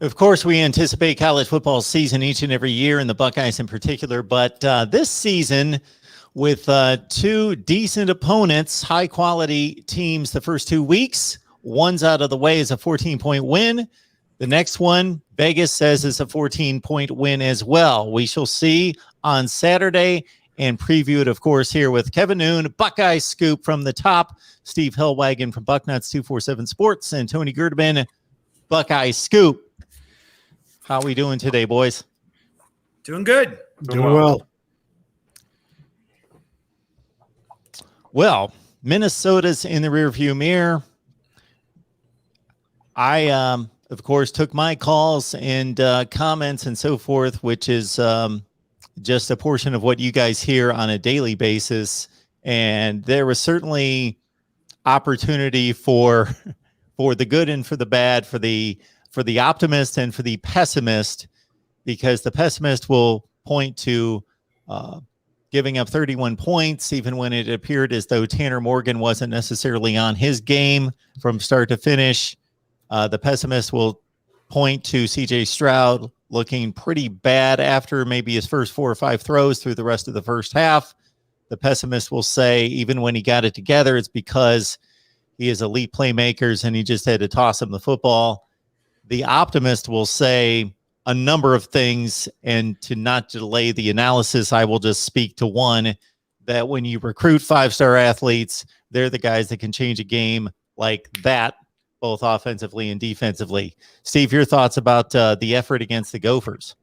Of course, we anticipate college football season each and every year, and the Buckeyes in particular. But this season, with two decent opponents, high-quality teams the first 2 weeks, one's out of the way is a 14-point win. The next one, Vegas says, is a 14-point win as well. We shall see on Saturday and preview it, of course, here with Kevin Noon, Buckeye Scoop from the top, Steve Hellwagon from Bucknuts 247 Sports, and Tony Gerdman, Buckeye Scoop. How are we doing today, boys? Doing good. Doing well. Well, Minnesota's in the rearview mirror. I, of course, took my calls and comments and so forth, which is just a portion of what you guys hear on a daily basis. And there was certainly opportunity for the good and for the bad, for the optimist and for the pessimist, because the pessimist will point to giving up 31 points, even when it appeared as though Tanner Morgan wasn't necessarily on his game from start to finish. The pessimist will point to CJ Stroud looking pretty bad after maybe his first 4 or 5 throws through the rest of the first half. The pessimist will say, even when he got it together, it's because he has elite playmakers and he just had to toss him the football. The optimist will say a number of things, and to not delay the analysis, I will just speak to one, that when you recruit 5-star athletes, they're the guys that can change a game like that, both offensively and defensively. Steve, your thoughts about the effort against the Gophers?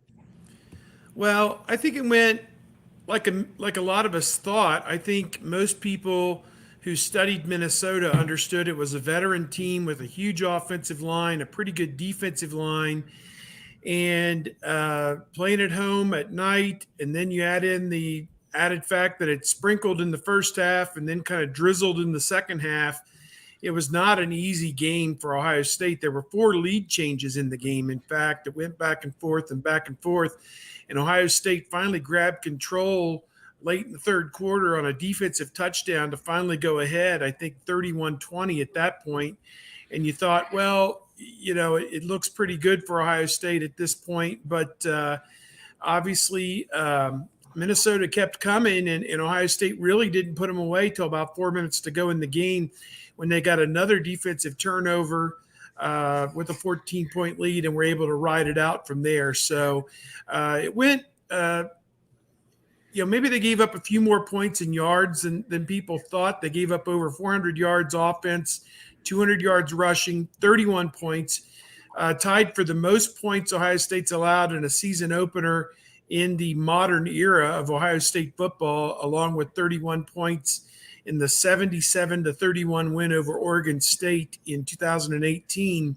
Well, I think it went like a lot of us thought. I think most people who studied Minnesota understood it was a veteran team with a huge offensive line, a pretty good defensive line, and playing at home at night. And then you add in the added fact that it sprinkled in the first half and then kind of drizzled in the second half. It was not an easy game for Ohio State. There were 4 lead changes in the game. In fact, it went back and forth. And Ohio State finally grabbed control late in the third quarter on a defensive touchdown to finally go ahead, I think 31-20 at that point. And you thought, well, you know, it looks pretty good for Ohio State at this point. But obviously Minnesota kept coming, and Ohio State really didn't put them away till about 4 minutes to go in the game, when they got another defensive turnover with a 14-point lead and were able to ride it out from there. So it went, maybe they gave up a few more points in yards than people thought. They gave up over 400 yards offense, 200 yards rushing, 31 points, tied for the most points Ohio State's allowed in a season opener in the modern era of Ohio State football, along with 31 points in the 77-31 win over Oregon State in 2018.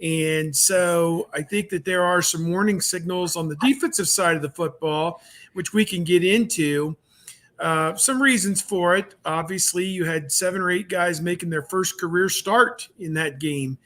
And so I think that there are some warning signals on the defensive side of the football, which we can get into. Some reasons for it. Obviously, you had 7 or 8 guys making their first career start in that game,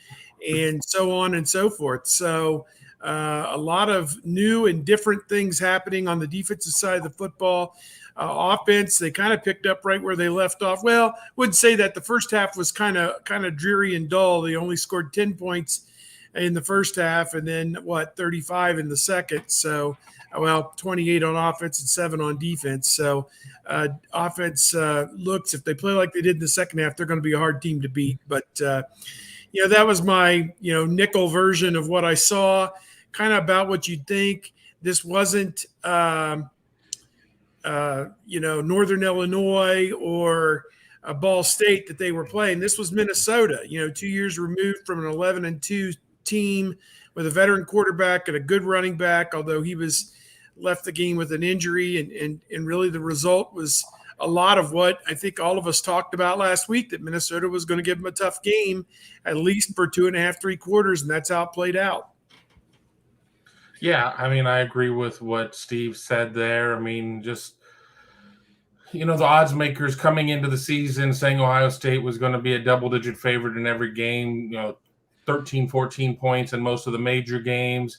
and so on and so forth. So a lot of new and different things happening on the defensive side of the football. Offense, they kind of picked up right where they left off. Well, wouldn't say that. The first half was kind of dreary and dull. They only scored 10 points in the first half, and then 35 in the second. So, 28 on offense and 7 on defense. So, offense looks, if they play like they did in the second half, they're going to be a hard team to beat. But that was my nickel version of what I saw. Kind of about what you'd think. This wasn't Northern Illinois or Ball State that they were playing. This was Minnesota, 2 years removed from an 11-2 team with a veteran quarterback and a good running back, although he was left the game with an injury. And really the result was a lot of what I think all of us talked about last week, that Minnesota was going to give them a tough game, at least for 2.5, 3 quarters, and that's how it played out. Yeah, I mean, I agree with what Steve said there. I mean, just, the odds makers coming into the season saying Ohio State was going to be a double-digit favorite in every game, 13, 14 points in most of the major games.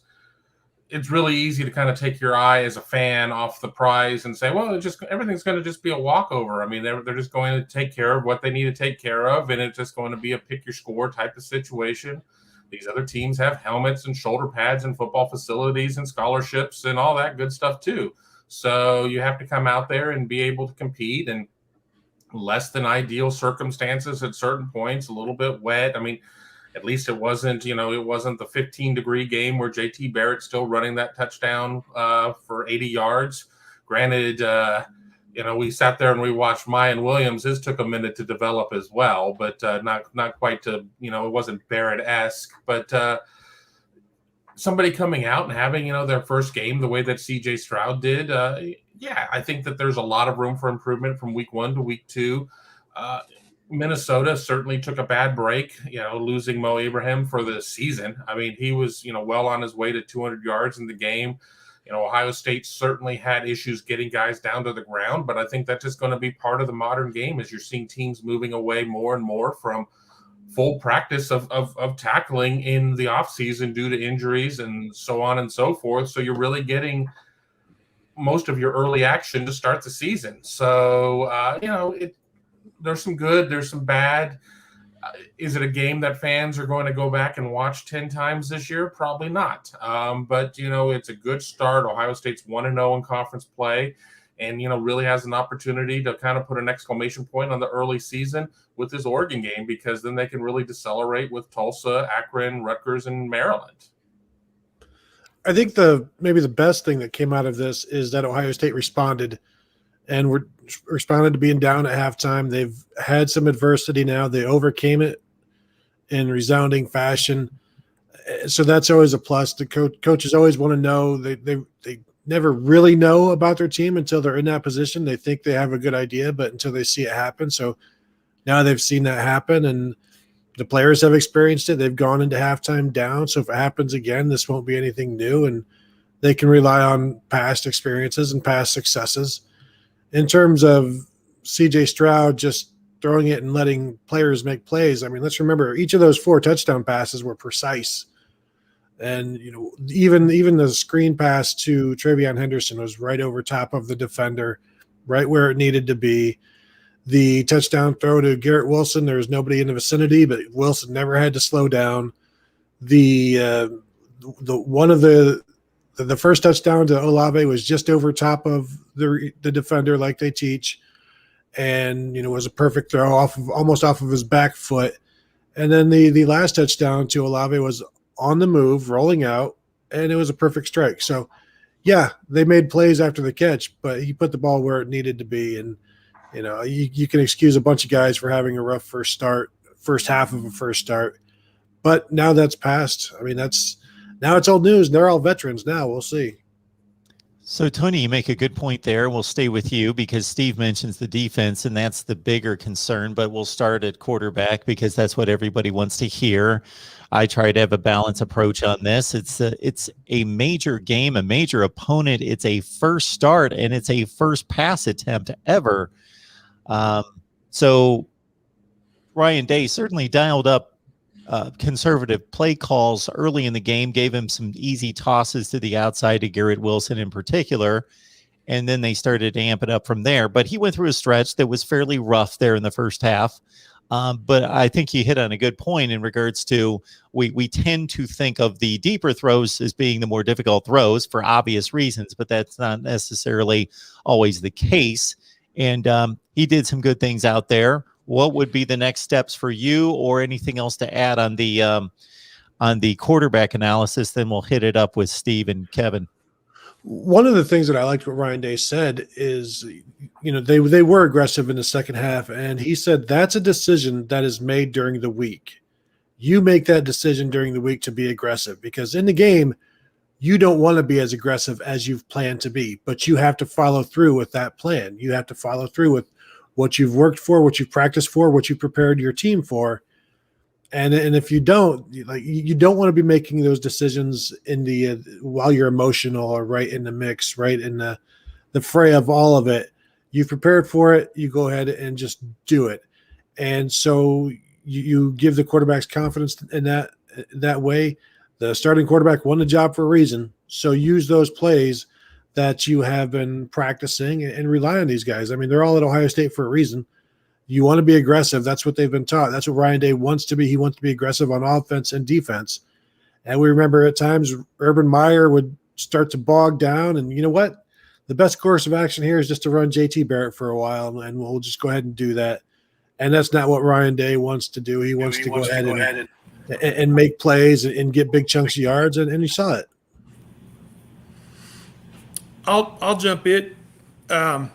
It's really easy to kind of take your eye as a fan off the prize and say, well, everything's going to just be a walkover. I mean, they're just going to take care of what they need to take care of, and it's just going to be a pick your score type of situation. These other teams have helmets and shoulder pads and football facilities and scholarships and all that good stuff too. So you have to come out there and be able to compete, and less than ideal circumstances at certain points, a little bit wet. I mean, at least it wasn't, it wasn't the 15-degree game where JT Barrett's still running that touchdown for 80 yards. Granted, we sat there and we watched Mayan Williams. His took a minute to develop as well, but not quite to, it wasn't Barrett-esque. But somebody coming out and having, their first game the way that CJ Stroud did, I think that there's a lot of room for improvement from week 1 to week 2. Minnesota certainly took a bad break, losing Mo Abraham for the season. I mean, he was, well on his way to 200 yards in the game. Ohio State certainly had issues getting guys down to the ground, but I think that's just going to be part of the modern game as you're seeing teams moving away more and more from full practice of tackling in the offseason due to injuries and so on and so forth. So you're really getting most of your early action to start the season. So, there's some good, there's some bad. Is it a game that fans are going to go back and watch 10 times this year? Probably not. But, it's a good start. Ohio State's 1-0 in conference play and, really has an opportunity to kind of put an exclamation point on the early season with this Oregon game, because then they can really decelerate with Tulsa, Akron, Rutgers, and Maryland. I think maybe the best thing that came out of this is that Ohio State responded to being down at halftime. They've had some adversity now. They overcame it in resounding fashion. So that's always a plus. The coaches always want to know. They never really know about their team until they're in that position. They think they have a good idea, but until they see it happen. So now they've seen that happen, and the players have experienced it. They've gone into halftime down. So if it happens again, this won't be anything new, and they can rely on past experiences and past successes. In terms of CJ Stroud just throwing it and letting players make plays, I mean, let's remember each of those 4 touchdown passes were precise. And, even the screen pass to Travion Henderson was right over top of the defender, right where it needed to be. The touchdown throw to Garrett Wilson, there was nobody in the vicinity, but Wilson never had to slow down. The first touchdown to Olave was just over top of the defender, like they teach, and was a perfect throw almost off of his back foot. And then the last touchdown to Olave was on the move, rolling out, and it was a perfect strike. So, yeah, they made plays after the catch, but he put the ball where it needed to be. And you can excuse a bunch of guys for having a rough first half of a first start, but now that's passed. I mean, now it's old news. They're all veterans now. We'll see. So, Tony, you make a good point there. We'll stay with you because Steve mentions the defense, and that's the bigger concern, but we'll start at quarterback because that's what everybody wants to hear. I try to have a balanced approach on this. It's a major game, a major opponent. It's a first start, and it's a first pass attempt ever. So Ryan Day certainly dialed up conservative play calls early in the game, gave him some easy tosses to the outside to Garrett Wilson in particular, and then they started to amp it up from there. But he went through a stretch that was fairly rough there in the first half. But I think you hit on a good point in regards to we tend to think of the deeper throws as being the more difficult throws for obvious reasons, but that's not necessarily always the case. And he did some good things out there. What would be the next steps for you, or anything else to add on the quarterback analysis? Then we'll hit it up with Steve and Kevin. One of the things that I liked what Ryan Day said is, they were aggressive in the second half, and he said that's a decision that is made during the week. You make that decision during the week to be aggressive, because in the game, you don't want to be as aggressive as you've planned to be, but you have to follow through with that plan. You have to follow through with what you've worked for, what you've practiced for, what you prepared your team for. And if you don't, you don't want to be making those decisions in the while you're emotional or right in the mix, right in the fray of all of it. You've prepared for it. You go ahead and just do it. And so you give the quarterbacks confidence in that way. The starting quarterback won the job for a reason. So use those plays that you have been practicing and rely on these guys. I mean, they're all at Ohio State for a reason. You want to be aggressive. That's what they've been taught. That's what Ryan Day wants to be. He wants to be aggressive on offense and defense. And we remember at times Urban Meyer would start to bog down. And you know what? The best course of action here is just to run JT Barrett for a while, and we'll just go ahead and do that. And that's not what Ryan Day wants to do. He wants to go ahead and make plays and get big chunks of yards, and you saw it. I'll jump in. I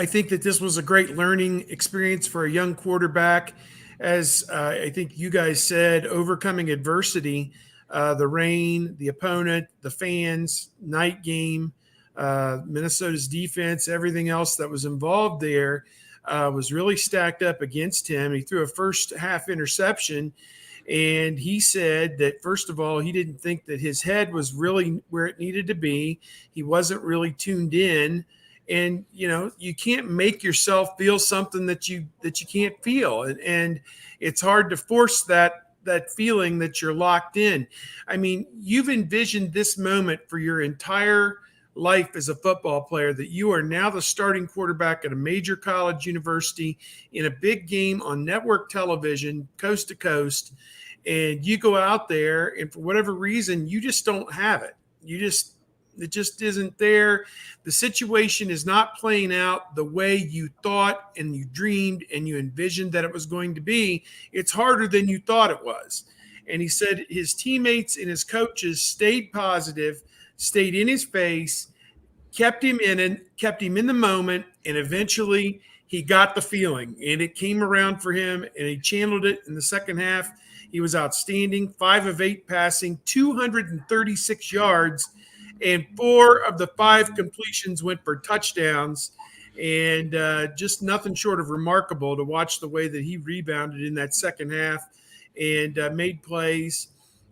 think that this was a great learning experience for a young quarterback. As I think you guys said, overcoming adversity, the rain, the opponent, the fans, night game, Minnesota's defense, everything else that was involved there was really stacked up against him. He threw a first half interception, and he said that, first of all, he didn't think that his head was really where it needed to be. He wasn't really tuned in. And, you know, you can't make yourself feel something that you can't feel. And it's hard to force that feeling that you're locked in. I mean, you've envisioned this moment for your entire life as a football player, that you are now the starting quarterback at a major college university in a big game on network television, coast to coast, and you go out there and for whatever reason, you just don't have it. It just isn't there. The situation is not playing out the way you thought and you dreamed and you envisioned that it was going to be. It's harder than you thought it was. And he said his teammates and his coaches stayed positive, stayed in his face, kept him in the moment, and eventually he got the feeling, and it came around for him, and he channeled it in the second half. He was outstanding, 5 of 8 passing, 236 yards, and 4 of the 5 completions went for touchdowns, and just nothing short of remarkable to watch the way that he rebounded in that second half and made plays.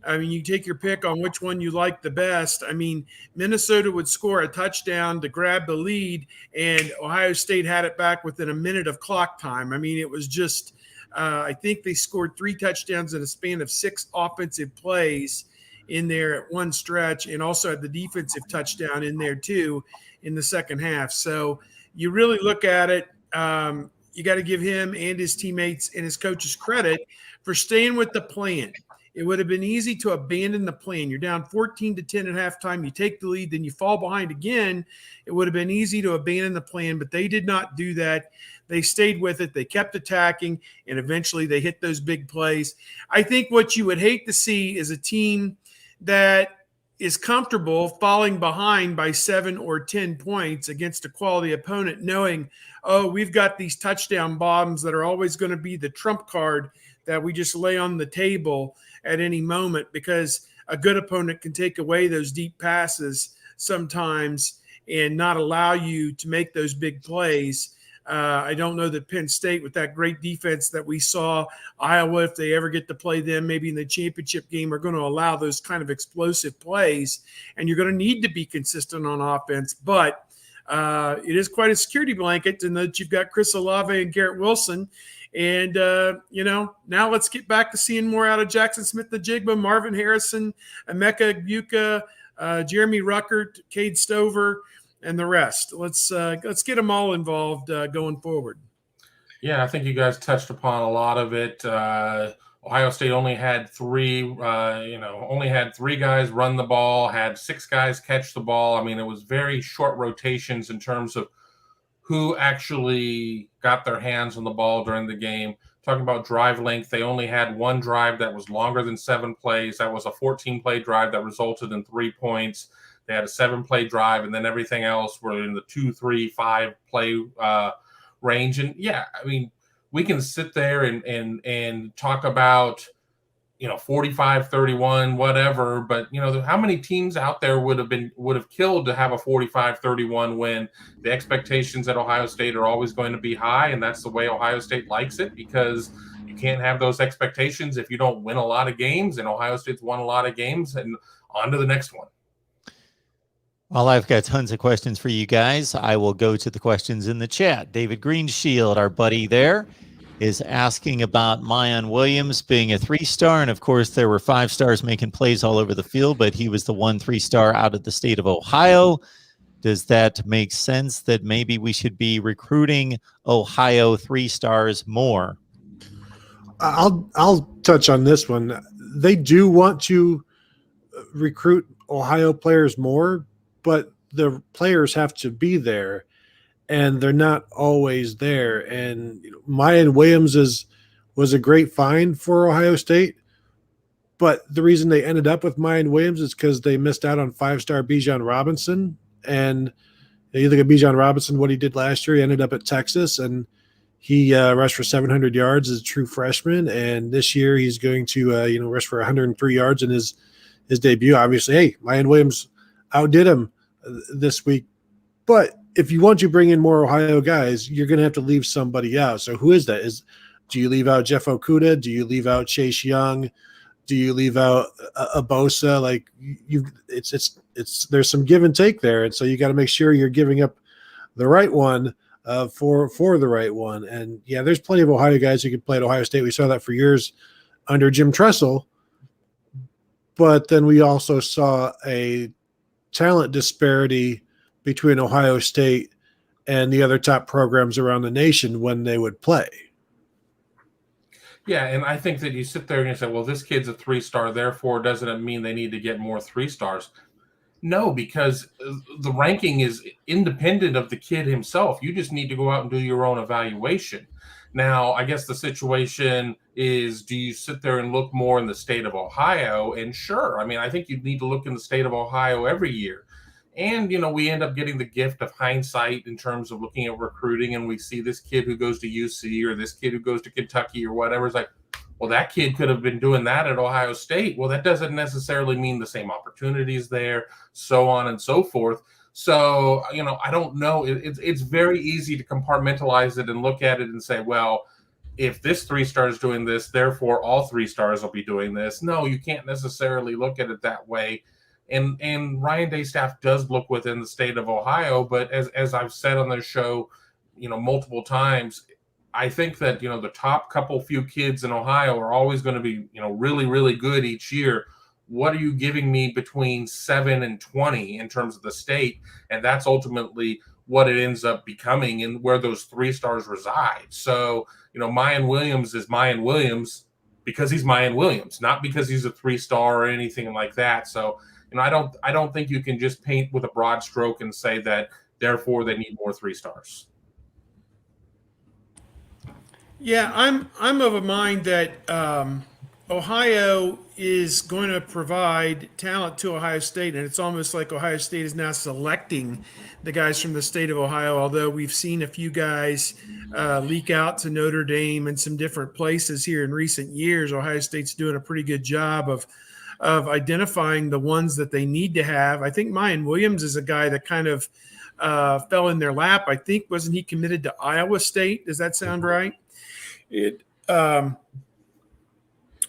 I mean, you take your pick on which one you like the best. I mean, Minnesota would score a touchdown to grab the lead, and Ohio State had it back within a minute of clock time. I mean, it was just I think they scored 3 touchdowns in a span of 6 offensive plays in there at one stretch, and also had the defensive touchdown in there too in the second half. So you really look at it, you got to give him and his teammates and his coaches credit for staying with the plan. It would have been easy to abandon the plan. You're down 14-10 at halftime. You take the lead, then you fall behind again. It would have been easy to abandon the plan, but they did not do that. They stayed with it. They kept attacking, and eventually they hit those big plays. I think what you would hate to see is a team that is comfortable falling behind by 7 or 10 points against a quality opponent, knowing, oh, we've got these touchdown bombs that are always going to be the trump card that we just lay on the table at any moment, because a good opponent can take away those deep passes sometimes and not allow you to make those big plays. I don't know that Penn State, with that great defense that we saw, Iowa, if they ever get to play them, maybe in the championship game, are going to allow those kind of explosive plays, and you're going to need to be consistent on offense. But it is quite a security blanket in that you've got Chris Olave and Garrett Wilson. And, now let's get back to seeing more out of Jackson Smith-Njigba, Marvin Harrison, Emeka Egbuka, Jeremy Ruckert, Cade Stover, and the rest. Let's get them all involved going forward. Yeah, I think you guys touched upon a lot of it. Ohio State only had 3 guys run the ball, had 6 guys catch the ball. I mean, it was very short rotations in terms of who actually got their hands on the ball during the game. Talking about drive length, they only had 1 drive that was longer than 7 plays. That was a 14-play drive that resulted in 3 points. They had a 7-play drive, and then everything else were in the 2, 3, 5-play range. And yeah, I mean, we can sit there and talk about, 45-31, whatever, but how many teams out there would have killed to have a 45-31 win? The expectations at Ohio State are always going to be high, and that's the way Ohio State likes it, because you can't have those expectations if you don't win a lot of games, and Ohio State's won a lot of games, and on to the next one. Well, I've got tons of questions for you guys. I will go to the questions in the chat. David Greenshield, our buddy there, is asking about Mayan Williams being a 3-star. And of course, there were 5 stars making plays all over the field, but he was the one 3-star out of the state of Ohio. Does that make sense that maybe we should be recruiting Ohio 3 stars more? I'll touch on this one. they do want to recruit Ohio players more, but the players have to be there, and they're not always there. And Mayan Williams was a great find for Ohio State, but the reason they ended up with Mayan Williams is because they missed out on 5-star Bijan Robinson. And you look at Bijan Robinson, what he did last year, he ended up at Texas, and he rushed for 700 yards as a true freshman. And this year he's going to rush for 103 yards in his debut. Obviously, hey, Mayan Williams outdid him this week. But if you want to bring in more Ohio guys, you're going to have to leave somebody out. So who is that? Do you leave out Jeff Okudah? Do you leave out Chase Young? Do you leave out Abosa? Like there's some give and take there, and so you got to make sure you're giving up the right one for the right one. And yeah, there's plenty of Ohio guys who can play at Ohio State. We saw that for years under Jim Tressel, but then we also saw a talent disparity between Ohio State and the other top programs around the nation when they would play. Yeah, and I think that you sit there and you say, well, this kid's a 3-star, therefore doesn't it mean they need to get more 3-stars? No, because the ranking is independent of the kid himself. You just need to go out and do your own evaluation. Now, I guess the situation is, do you sit there and look more in the state of Ohio? And sure, I mean, I think you need to look in the state of Ohio every year. And, we end up getting the gift of hindsight in terms of looking at recruiting, and we see this kid who goes to UC or this kid who goes to Kentucky or whatever. It's like, well, that kid could have been doing that at Ohio State. Well, that doesn't necessarily mean the same opportunities there, so on and so forth. So, I don't know. It's very easy to compartmentalize it and look at it and say, well, if this 3-star is doing this, therefore all 3-stars will be doing this. No, you can't necessarily look at it that way. And Ryan Day's staff does look within the state of Ohio, but as I've said on this show, multiple times, I think that the top few kids in Ohio are always going to be really, really good each year. What are you giving me between 7 and 20 in terms of the state? And that's ultimately what it ends up becoming and where those 3-stars reside. So Mayan Williams is Mayan Williams because he's Mayan Williams, not because he's a 3-star or anything like that. So I don't think you can just paint with a broad stroke and say that therefore they need more 3-stars. Yeah, I'm of a mind that Ohio is going to provide talent to Ohio State, and it's almost like Ohio State is now selecting the guys from the state of Ohio, although we've seen a few guys leak out to Notre Dame and some different places here in recent years. Ohio State's doing a pretty good job of identifying the ones that they need to have. I think Mayan Williams is a guy that kind of fell in their lap. I think, wasn't he committed to Iowa State? Does that sound right?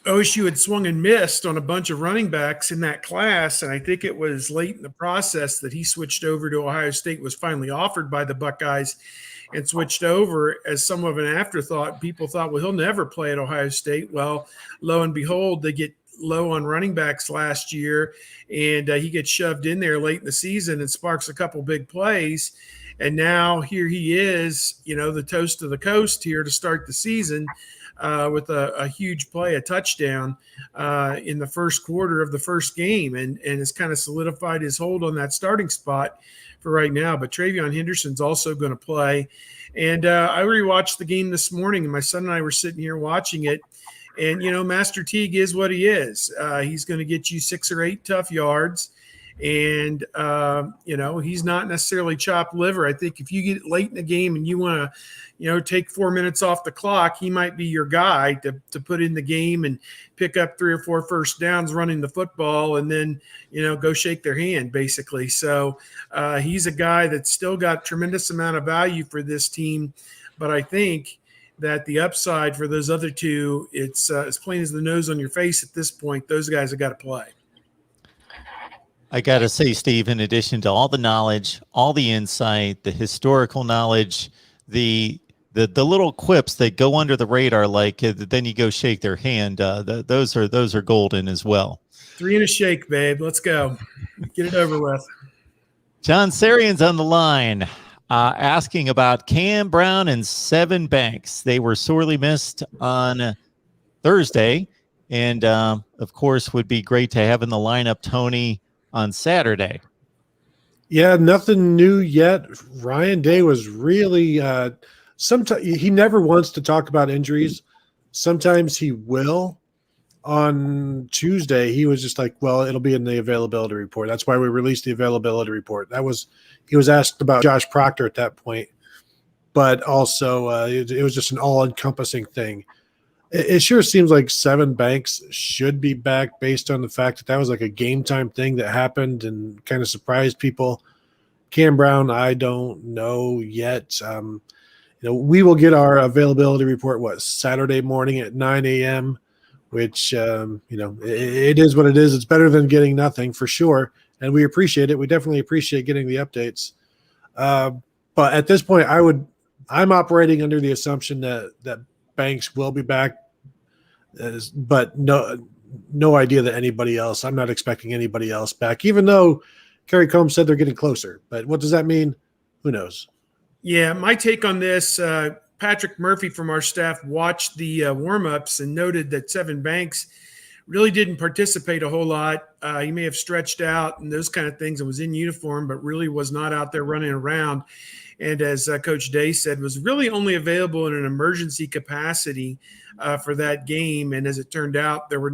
OSU had swung and missed on a bunch of running backs in that class, and I think it was late in the process that he switched over to Ohio State, was finally offered by the Buckeyes, and switched over as some of an afterthought. People thought, well, he'll never play at Ohio State. Well, lo and behold, they get low on running backs last year, and he gets shoved in there late in the season and sparks a couple big plays. And now here he is, the toast of the coast here to start the season with a huge play, a touchdown in the first quarter of the first game, and has kind of solidified his hold on that starting spot for right now. But Travion Henderson's also going to play. And I rewatched the game this morning, and my son and I were sitting here watching it. And, Master Teague is what he is. He's going to get you 6 or 8 tough yards. And, he's not necessarily chopped liver. I think if you get late in the game and you want to, take 4 minutes off the clock, he might be your guy to put in the game and pick up 3 or 4 first downs running the football and then, go shake their hand, basically. So he's a guy that's still got tremendous amount of value for this team. But I think that the upside for those other two, it's as plain as the nose on your face at this point. Those guys have got to play. I got to say, Steve, in addition to all the knowledge, all the insight, the historical knowledge, the little quips that go under the radar, like then you go shake their hand, those are golden as well. 3 and a shake, babe. Let's go. Get it over with. John Sarian's on the line. Asking about Cam Brown and Sevyn Banks. They were sorely missed on Thursday, And, of course, would be great to have in the lineup Tony on Saturday. Yeah, nothing new yet. Ryan Day was really sometimes he never wants to talk about injuries. Sometimes he will. On Tuesday, he was just like, well, it'll be in the availability report. That's why we released the availability report. He was asked about Josh Proctor at that point, but also it was just an all-encompassing thing. It sure seems like Sevyn Banks should be back based on the fact that was like a game time thing that happened and kind of surprised people. Cam Brown, I don't know yet. We will get our availability report, Saturday morning at 9 a.m., which, it is what it is. It's better than getting nothing for sure. And we appreciate it. We definitely appreciate getting the updates. But at this point, I'm operating under the assumption that Banks will be back, but no idea that anybody else. I'm not expecting anybody else back, even though Kerry Combs said they're getting closer. But what does that mean? Who knows? Yeah, my take on this, Patrick Murphy from our staff watched the warm-ups and noted that Sevyn Banks really didn't participate a whole lot. He may have stretched out and those kind of things and was in uniform, but really was not out there running around. And as Coach Day said, was really only available in an emergency capacity for that game. And as it turned out, there were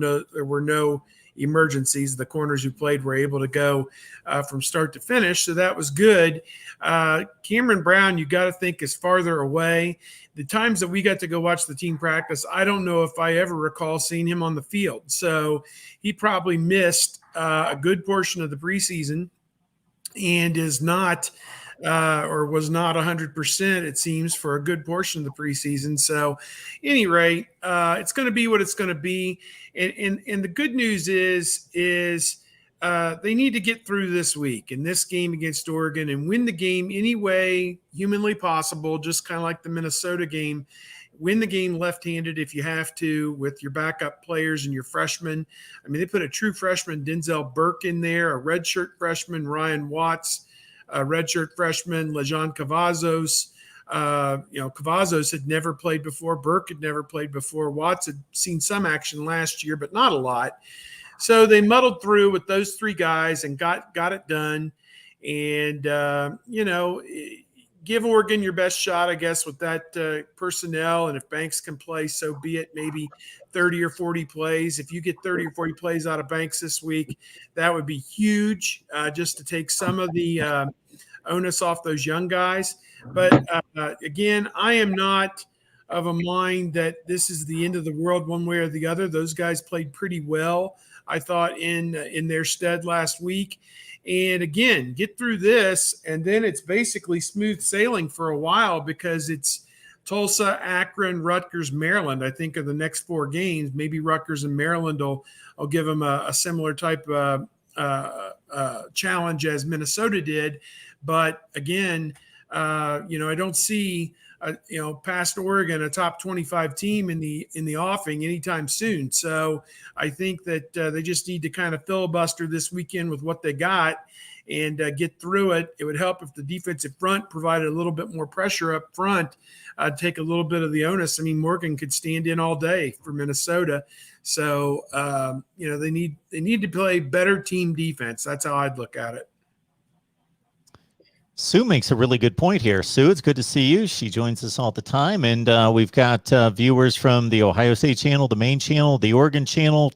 no emergencies. The corners who played were able to go from start to finish, so that was good. Cameron Brown, you got to think, is farther away. The times that we got to go watch the team practice, I don't know if I ever recall seeing him on the field. So he probably missed a good portion of the preseason and is not or was not 100%, it seems, for a good portion of the preseason. So any rate, it's going to be what it's going to be. And the good news is they need to get through this week and this game against Oregon and win the game any way humanly possible, just kind of like the Minnesota game. Win the game left-handed if you have to with your backup players and your freshmen. I mean, they put a true freshman, Denzel Burke, in there, a redshirt freshman, Ryan Watts, a redshirt freshman, Lejon Cavazos. Cavazos had never played before. Burke had never played before. Watts had seen some action last year, but not a lot. So they muddled through with those three guys and got it done. And, give Oregon your best shot, I guess, with that personnel. And if Banks can play, so be it, maybe 30 or 40 plays. If you get 30 or 40 plays out of Banks this week, that would be huge, just to take some of the onus off those young guys. But again, I am not of a mind that this is the end of the world one way or the other. Those guys played pretty well, I thought, in their stead last week. And again, get through this, and then it's basically smooth sailing for a while, because it's Tulsa, Akron, Rutgers, Maryland, I think, are the next four games. Maybe Rutgers and Maryland will give them a similar type of challenge as Minnesota did. But again, I don't see past Oregon, a top 25 team in the offing anytime soon. So I think that they just need to kind of filibuster this weekend with what they got and get through it. It would help if the defensive front provided a little bit more pressure up front, take a little bit of the onus. I mean, Morgan could stand in all day for Minnesota. So, they need to play better team defense. That's how I'd look at it. Sue makes a really good point here. Sue, it's good to see you. She joins us all the time. And we've got viewers from the Ohio State channel, the main channel, the Oregon channel,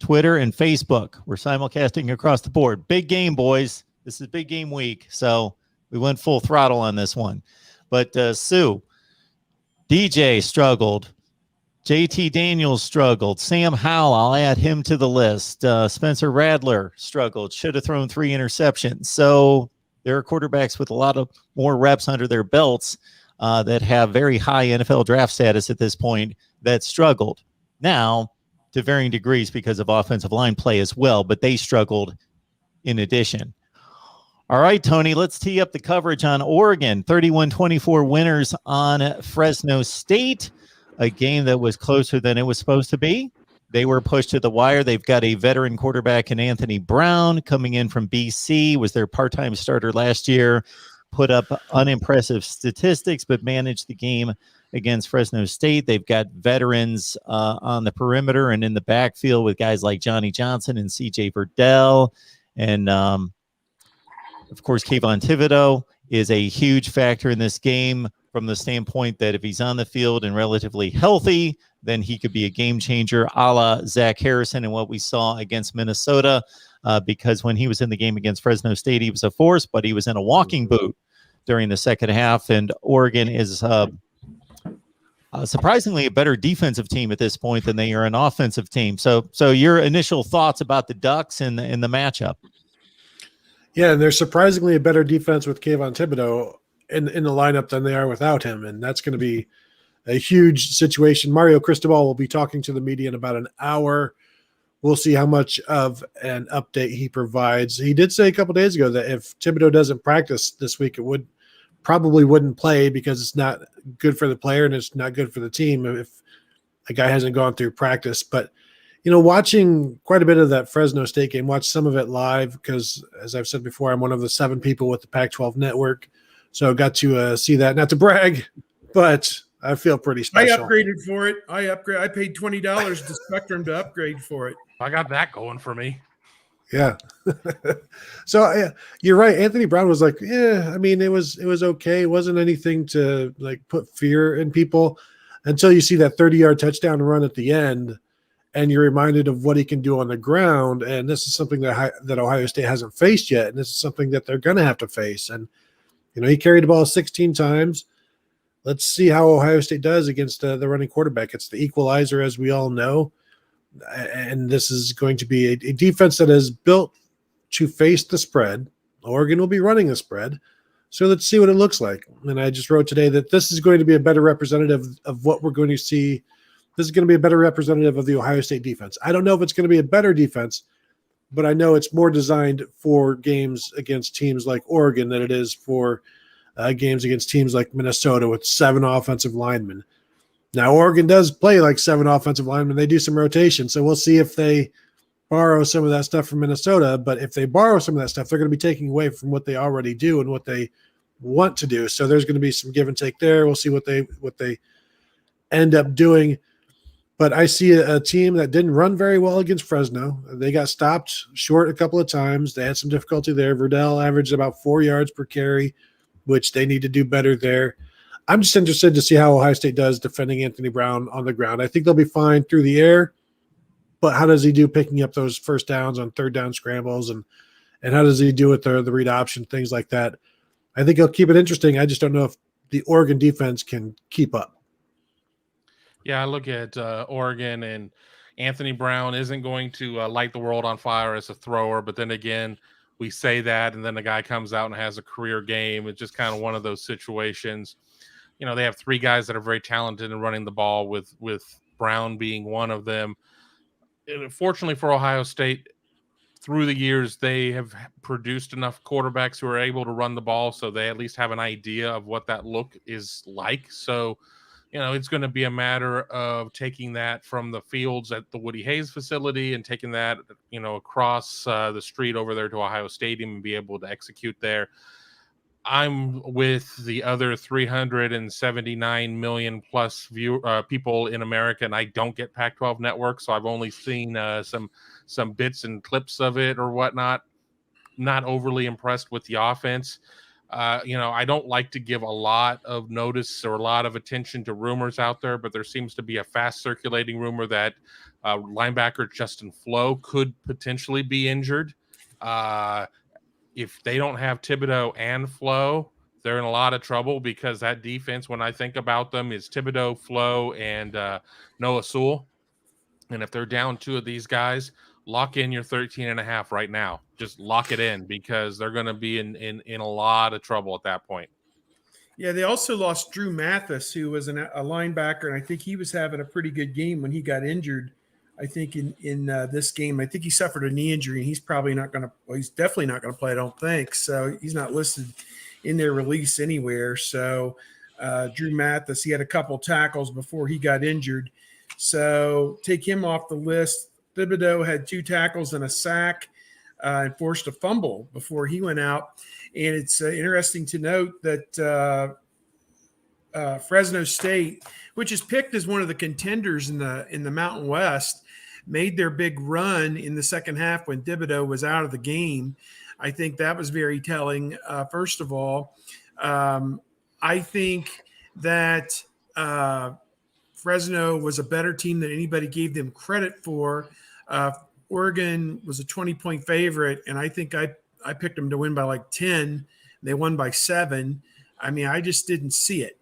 Twitter, and Facebook. We're simulcasting across the board. Big game, boys. This is big game week. So we went full throttle on this one. But Sue, DJ struggled. JT Daniels struggled. Sam Howell, I'll add him to the list. Spencer Radler struggled. Should have thrown 3 interceptions. So there are quarterbacks with a lot of more reps under their belts that have very high NFL draft status at this point that struggled. Now, to varying degrees because of offensive line play as well, but they struggled in addition. All right, Tony, let's tee up the coverage on Oregon. 31-24 winners on Fresno State, a game that was closer than it was supposed to be. They were pushed to the wire. They've got a veteran quarterback in Anthony Brown coming in from BC, was their part-time starter last year, put up unimpressive statistics, but managed the game against Fresno State. They've got veterans on the perimeter and in the backfield with guys like Johnny Johnson and CJ Verdell. And, of course, Kayvon Thibodeau is a huge factor in this game from the standpoint that if he's on the field and relatively healthy, then he could be a game changer, a la Zach Harrison and what we saw against Minnesota, because when he was in the game against Fresno State, he was a force, but he was in a walking boot during the second half. And Oregon is surprisingly a better defensive team at this point than they are an offensive team. So your initial thoughts about the Ducks and the matchup? Yeah, and they're surprisingly a better defense with Kayvon Thibodeau in the lineup than they are without him, and that's going to be a huge situation. Mario Cristobal will be talking to the media in about an hour. We'll see how much of an update he provides. He did say a couple days ago that if Thibodeau doesn't practice this week, it probably wouldn't play because it's not good for the player and it's not good for the team if a guy hasn't gone through practice. But, watching quite a bit of that Fresno State game, watch some of it live because, as I've said before, I'm one of the 7 people with the Pac-12 network. So I got to see that, not to brag, but I feel pretty special. I upgraded for it. I paid $20 to Spectrum to upgrade for it. I got that going for me. Yeah. So you're right. Anthony Brown was like, it was okay. It wasn't anything to put fear in people until you see that 30-yard touchdown run at the end and you're reminded of what he can do on the ground. And this is something that Ohio State hasn't faced yet. And this is something that they're going to have to face. And, he carried the ball 16 times. Let's see how Ohio State does against the running quarterback. It's the equalizer, as we all know. And this is going to be a defense that is built to face the spread. Oregon will be running the spread. So let's see what it looks like. And I just wrote today that this is going to be a better representative of what we're going to see. This is going to be a better representative of the Ohio State defense. I don't know if it's going to be a better defense, but I know it's more designed for games against teams like Oregon than it is for games against teams like Minnesota with 7 offensive linemen. Now, Oregon does play like 7 offensive linemen. They do some rotation, so we'll see if they borrow some of that stuff from Minnesota. But if they borrow some of that stuff, they're going to be taking away from what they already do and what they want to do. So there's going to be some give and take there. We'll see what they end up doing. But I see a team that didn't run very well against Fresno. They got stopped short a couple of times. They had some difficulty there. Verdell averaged about 4 yards per carry, which they need to do better there. I'm just interested to see how Ohio State does defending Anthony Brown on the ground. I think they'll be fine through the air, but how does he do picking up those first downs on third down scrambles, and how does he do with the read option, things like that? I think he'll keep it interesting. I just don't know if the Oregon defense can keep up. Yeah, I look at Oregon, and Anthony Brown isn't going to light the world on fire as a thrower, but then again, we say that, and then the guy comes out and has a career game. It's just kind of one of those situations. They have 3 guys that are very talented in running the ball, with Brown being one of them. And fortunately for Ohio State, through the years, they have produced enough quarterbacks who are able to run the ball, so they at least have an idea of what that look is like. So, it's going to be a matter of taking that from the fields at the Woody Hayes facility and taking that, across the street over there to Ohio Stadium and be able to execute there. I'm with the other 379 million plus people in America, and I don't get Pac-12 network, so I've only seen some bits and clips of it or whatnot. Not overly impressed with the offense. I don't like to give a lot of notice or a lot of attention to rumors out there, but there seems to be a fast circulating rumor that linebacker Justin Flo could potentially be injured. If they don't have Thibodeau and Flo, they're in a lot of trouble, because that defense, when I think about them, is Thibodeau, Flo, and Noah Sewell. And if they're down 2 of these guys, lock in your 13.5 right now. Just lock it in, because they're going to be in a lot of trouble at that point. Yeah, they also lost Drew Mathis, who was a linebacker, and I think he was having a pretty good game when he got injured. I think in this game, I think he suffered a knee injury, and he's probably not going to – well, he's definitely not going to play, I don't think. So he's not listed in their release anywhere. So Drew Mathis, he had a couple tackles before he got injured. So take him off the list. Thibodeau had 2 tackles and a sack and forced a fumble before he went out. And it's interesting to note that Fresno State, which is picked as one of the contenders in the Mountain West, made their big run in the second half when Thibodeau was out of the game. I think that was very telling. First of all, I think that Fresno was a better team than anybody gave them credit for. Oregon was a 20-point favorite, and I think I picked them to win by like 10. They won by 7. I mean, I just didn't see it,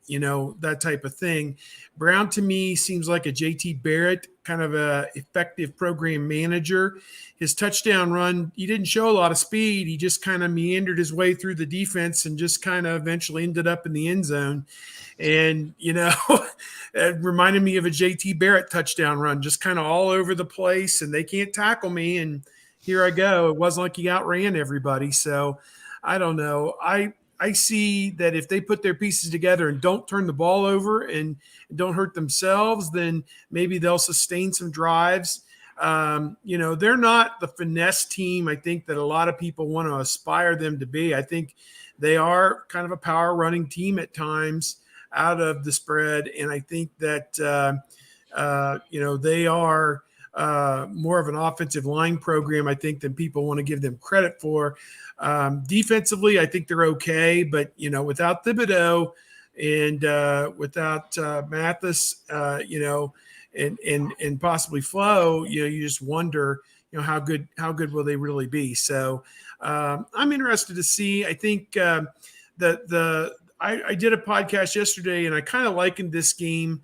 that type of thing. Brown to me seems like a JT Barrett kind of a effective program manager. His touchdown run, he didn't show a lot of speed. He just kind of meandered his way through the defense and just kind of eventually ended up in the end zone. And, it reminded me of a JT Barrett touchdown run, just kind of all over the place, and they can't tackle me. And here I go. It wasn't like he outran everybody. So I don't know. I see that if they put their pieces together and don't turn the ball over and don't hurt themselves, then maybe they'll sustain some drives. They're not the finesse team I think that a lot of people want to aspire them to be. I think they are kind of a power running team at times out of the spread. And I think that, they are more of an offensive line program, I think, than people want to give them credit for. Defensively, I think they're okay, but without Thibodeau and without Mathis, and possibly Flo, you just wonder, how good will they really be? So I'm interested to see. I think I did a podcast yesterday, and I kind of likened this game.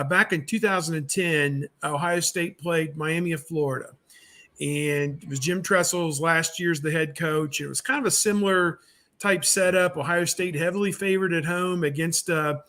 Back in 2010, Ohio State played Miami of Florida. And it was Jim Tressel's last year as the head coach. It was kind of a similar type setup. Ohio State heavily favored at home against a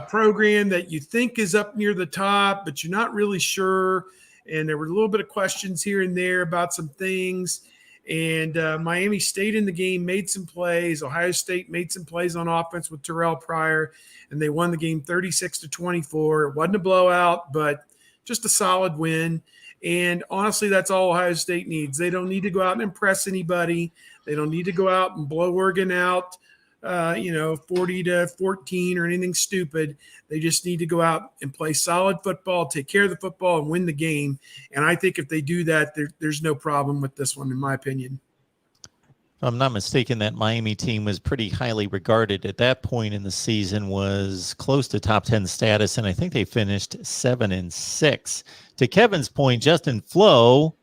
program that you think is up near the top, but you're not really sure. And there were a little bit of questions here and there about some things. And Miami stayed in the game, made some plays. Ohio State made some plays on offense with Terrell Pryor, and they won the game 36-24. It wasn't a blowout, but just a solid win. And honestly, that's all Ohio State needs. They don't need to go out and impress anybody. They don't need to go out and blow Oregon out, 40-14 or anything stupid. They just need to go out and play solid football, take care of the football, and win the game. And I think if they do that, there's no problem with this one, in my opinion. If I'm not mistaken, that Miami team was pretty highly regarded at that point in the season, was close to top 10 status, and I think they finished 7-6. To Kevin's point, Justin Flo,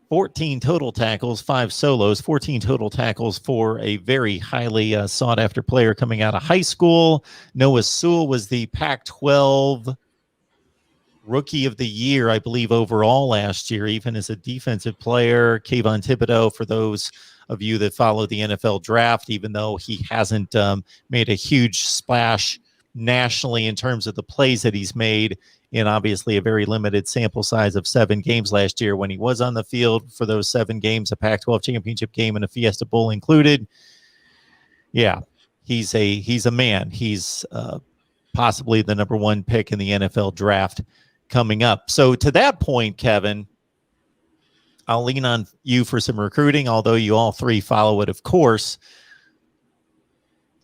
14 total tackles, 5 solos, 14 total tackles for a very highly sought-after player coming out of high school. Noah Sewell was the Pac-12 Rookie of the Year, I believe, overall last year, even as a defensive player. Kayvon Thibodeau, for those of you that follow the NFL draft, even though he hasn't made a huge splash nationally in terms of the plays that he's made, in obviously a very limited sample size of 7 games last year, when he was on the field for those 7 games, a Pac-12 championship game and a Fiesta Bowl included. Yeah, he's a man. He's possibly the number 1 pick in the NFL draft coming up. So to that point, Kevin, I'll lean on you for some recruiting, although you all three follow it, of course.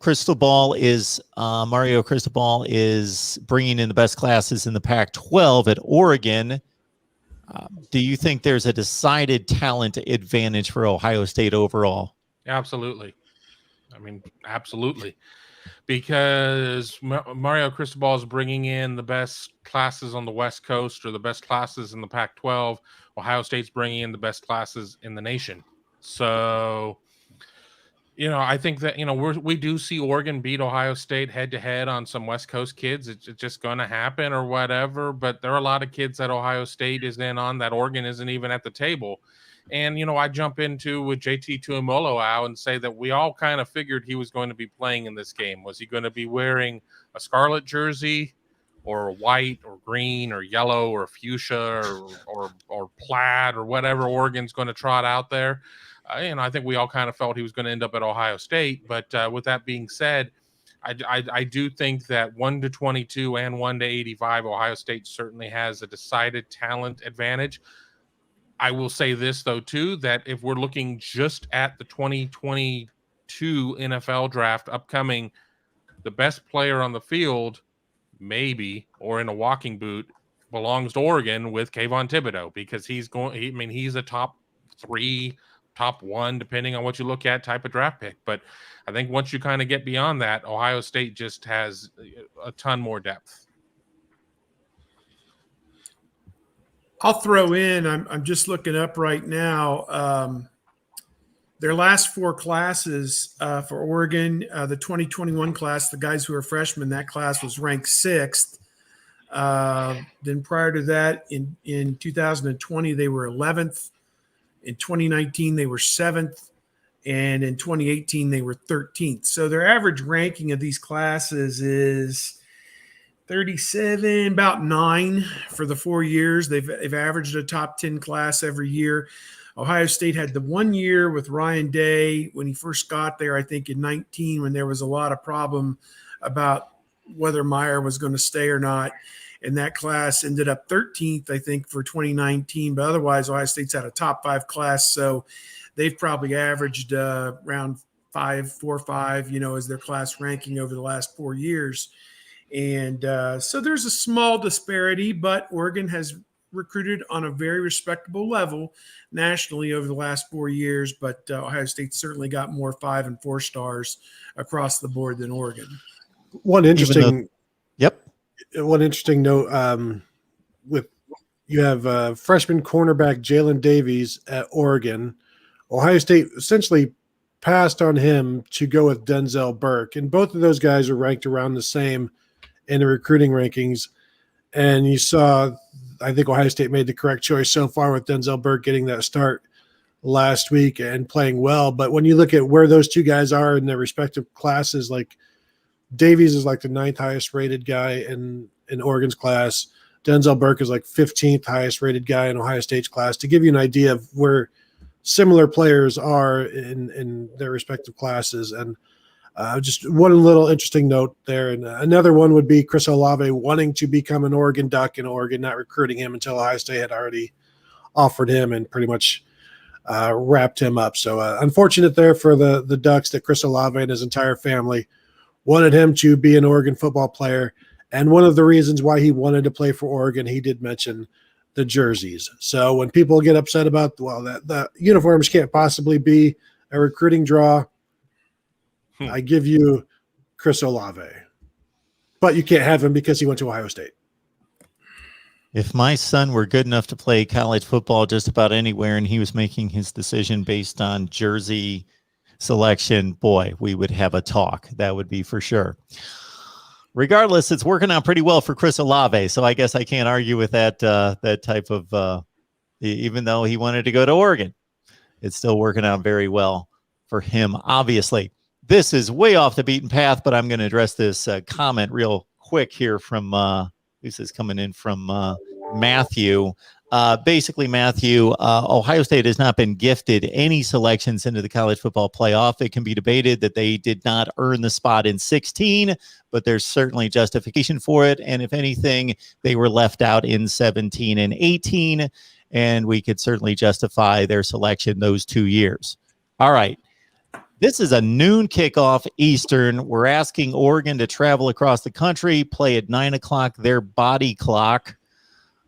Mario Cristobal is bringing in the best classes in the Pac-12 at Oregon. Do you think there's a decided talent advantage for Ohio State overall? Absolutely. I mean, absolutely. Because Mario Cristobal is bringing in the best classes on the West Coast, or the best classes in the Pac-12. Ohio State's bringing in the best classes in the nation. So, I think that, we do see Oregon beat Ohio State head-to-head on some West Coast kids. It's just going to happen or whatever. But there are a lot of kids that Ohio State is in on that Oregon isn't even at the table. And, I jump into with JT Tuimoloau and say that we all kind of figured he was going to be playing in this game. Was he going to be wearing a scarlet jersey, or white or green or yellow or fuchsia or plaid or whatever Oregon's going to trot out there? I think we all kind of felt he was going to end up at Ohio State. But with that being said, I do think that 1-22 and 1-85, Ohio State certainly has a decided talent advantage. I will say this, though, too, that if we're looking just at the 2022 NFL draft upcoming, the best player on the field, maybe, or in a walking boot, belongs to Oregon with Kayvon Thibodeau, because he's a top 3, top 1, depending on what you look at, type of draft pick. But I think once you kind of get beyond that, Ohio State just has a ton more depth. I'll throw in, I'm just looking up right now, their last 4 classes for Oregon, the 2021 class, the guys who are freshmen, that class was ranked 6th. Then prior to that, in 2020, they were 11th. In 2019, they were 7th. And in 2018, they were 13th. So their average ranking of these classes is 37, about 9 for the 4 years. They've averaged a top 10 class every year. Ohio State had the 1 year with Ryan Day when he first got there, I think in 19, when there was a lot of problem about whether Meyer was going to stay or not. And that class ended up 13th, I think, for 2019. But otherwise, Ohio State's had a top 5 class. So they've probably averaged around 4 or 5, as their class ranking over the last 4 years. And so there's a small disparity, but Oregon has recruited on a very respectable level nationally over the last 4 years. But Ohio State certainly got more 5 and 4 stars across the board than Oregon. One interesting note, with you have freshman cornerback Jalen Davies at Oregon. Ohio State essentially passed on him to go with Denzel Burke, and both of those guys are ranked around the same in the recruiting rankings. And you saw, I think Ohio State made the correct choice so far with Denzel Burke getting that start last week and playing well. But when you look at where those two guys are in their respective classes, like Davies is like the 9th highest rated guy in Oregon's class. Denzel Burke is like 15th highest rated guy in Ohio State's class, to give you an idea of where similar players are in their respective classes. And just one little interesting note there. And another one would be Chris Olave wanting to become an Oregon Duck, and Oregon not recruiting him until Ohio State had already offered him and pretty much wrapped him up. So unfortunate there for the Ducks that Chris Olave and his entire family wanted him to be an Oregon football player. And one of the reasons why he wanted to play for Oregon, he did mention the jerseys. So when people get upset about, that the uniforms can't possibly be a recruiting draw, I give you Chris Olave. But you can't have him because he went to Ohio State. If my son were good enough to play college football just about anywhere and he was making his decision based on jersey selection, boy, we would have a talk. That would be for sure. Regardless, it's working out pretty well for Chris Olave, so I guess I can't argue with that type of even though he wanted to go to Oregon, it's still working out very well for him, obviously. This is way off the beaten path, but I'm going to address this comment real quick here from this is coming in from Matthew. Basically, Matthew, Ohio State has not been gifted any selections into the college football playoff. It can be debated that they did not earn the spot in 16, but there's certainly justification for it. And if anything, they were left out in 17 and 18, and we could certainly justify their selection those 2 years. All right. This is a noon kickoff Eastern. We're asking Oregon to travel across the country, play at 9 o'clock, their body clock,